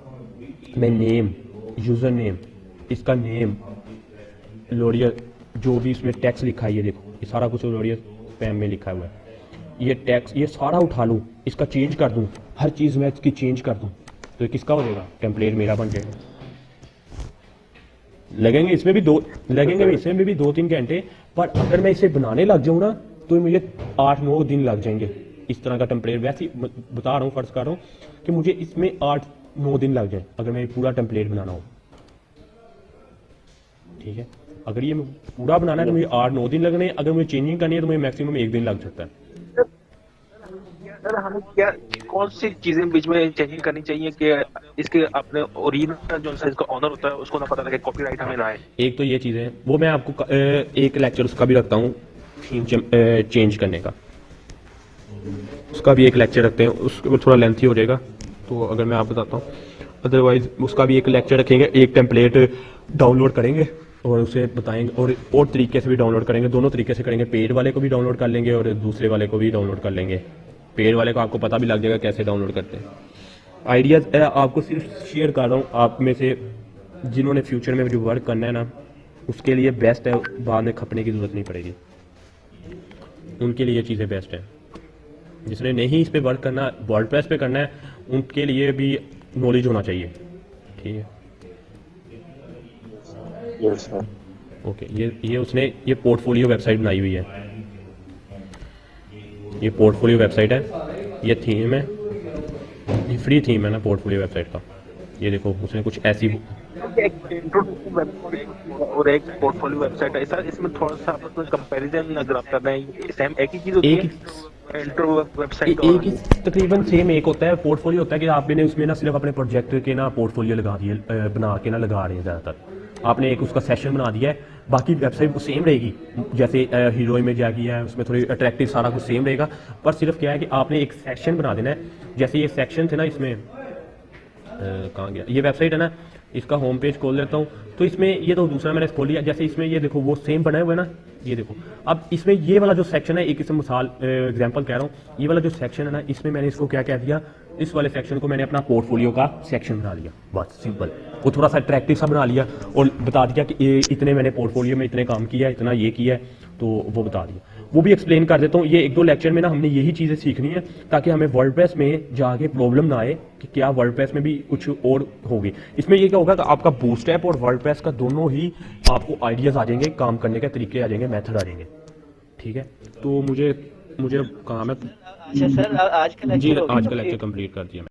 मैं नेम, यूज़र नेम, इसका नेम, लोरियल, जो भी इसमें टैक्स लिखा है, ये देखो ये सारा कुछ लोरियल स्पैम में लिखा हुआ है, ये टैक्स, ये सारा उठा लूँ, इसका चेंज कर दूँ, हर चीज़ मैं इसकी चेंज कर दूँ, तो किसका हो जाएगा? टेम्पलेट मेरा बन जाएगा। लगेंगे इसमें भी इसमें भी 2-3 घंटे, पर अगर मैं इसे बनाने लग जाऊँ ना, तो मुझे 8-9 दिन लग जाएंगे इस तरह का टेम्पलेट। वैसे ही बता रहा हूँ, फर्ज कर रहा हूँ कि मुझे इसमें 8-9 दिन लग जाए अगर मैं पूरा टेम्पलेट बनाना हो। ठीक है, अगर ये पूरा बनाना है तो मुझे 8-9 दिन लगने, अगर मुझे चेंजिंग करनी है तो मुझे मैक्सिमम 1 दिन लग सकता है। सर हमें क्या, कौन सी चीजें बीच में चेंजिंग करनी चाहिए कि इसके अपने ओरिजिनल जो इसका ऑनर होता है उसको ना पता लगे, कॉपीराइट हमें ना आए? एक तो ये चीज़ें, वो मैं आपको एक लेक्चर उसका भी रखता हूँ, थीम चेंज करने का, उसका भी एक लेक्चर रखते हैं, उसको थोड़ा लेंथी हो जाएगा, तो अगर मैं आपको बताता हूँ, अदरवाइज उसका भी एक लेक्चर रखेंगे। एक टेम्पलेट डाउनलोड करेंगे और उसे बताएंगे, और तरीके से भी डाउनलोड करेंगे, दोनों तरीके से करेंगे, पेड वाले को भी डाउनलोड कर लेंगे और दूसरे वाले को भी डाउनलोड कर लेंगे। पेड वाले को आपको पता भी लग जाएगा कैसे डाउनलोड करते हैं। आइडियाज़ आपको सिर्फ शेयर कर रहा हूँ, आप में से जिन्होंने फ्यूचर में जो वर्क करना है ना, उसके लिए बेस्ट है, बाद में खपने की ज़रूरत नहीं पड़ेगी, उनके लिए ये चीज़ें बेस्ट हैं। जिसने नहीं इस पे वर्क करना, वर्डप्रेस पे करना है, उनके लिए भी नॉलेज होना चाहिए। ठीक है, यस सर। ओके। ये उसने ये पोर्टफोलियो वेबसाइट बनाई हुई है, ये पोर्टफोलियो वेबसाइट है, ये थीम है, ये फ्री थीम है ना पोर्टफोलियो वेबसाइट का। ये देखो उसने कुछ ऐसी एक इंट्रोडक्शन वेबसाइट और एक पोर्टफोलियो वेबसाइट है सर, इसमें थोड़ा सा आपस में कंपैरिजन अगर आप कर रहे हैं, सेम एक ही चीज होती है इंट्रो वेबसाइट एक ही तकरीबन सेम एक होता है। पोर्टफोलियो होता है कि आपने उसमें ना सिर्फ अपने प्रोजेक्ट के ना पोर्टफोलियो लगा दिए, बना के ना लगा रहे हैं ज़्यादातर। आपने एक उसका सेशन बना दिया है, बाकी वेबसाइट वो सेम रहेगी, जैसे हीरो इमेज आ गई है उसमें थोड़ी अट्रैक्टिव, सारा कुछ सेम रहेगा। पर सिर्फ क्या है कि आपने एक सेक्शन बना देना है। जैसे ये सेक्शन थे ना, इसमें कहाँ गया, ये वेबसाइट है ना, इसका होम पेज खोल लेता हूँ। तो इसमें ये तो दूसरा मैंने खोल लिया, जैसे इसमें ये देखो वो सेम बना हुआ है ना, ये देखो। अब इसमें ये वाला जो सेक्शन है, एक इसमें मिसाल एग्जांपल कह रहा हूँ, ये वाला जो सेक्शन है ना, इसमें मैंने इसको क्या कह दिया, इस वाले सेक्शन को मैंने अपना पोर्टफोलियो का सेक्शन बना लिया, बस सिंपल। वो थोड़ा सा अट्रैक्टिव सा बना लिया और बता दिया कि ये इतने मैंने पोर्टफोलियो में इतने काम किया है, इतना ये किया है, तो वो बता दिया। वो भी एक्सप्लेन कर देता हूँ। ये एक दो लेक्चर में ना हमने यही चीज़ें सीखनी है ताकि हमें वर्डप्रेस में जाके प्रॉब्लम ना आए कि क्या वर्डप्रेस में भी कुछ और होगी। इसमें ये क्या होगा कि आपका बूटस्ट्रैप और वर्डप्रेस का दोनों ही आपको आइडियाज़ आ जाएंगे, काम करने के तरीके आ जाएंगे, मेथड आ जाएंगे। ठीक है, तो मुझे काम है अच्छा सर, आज का जी, लेक्चर आज का लेक्चर कंप्लीट कर दिया मैं।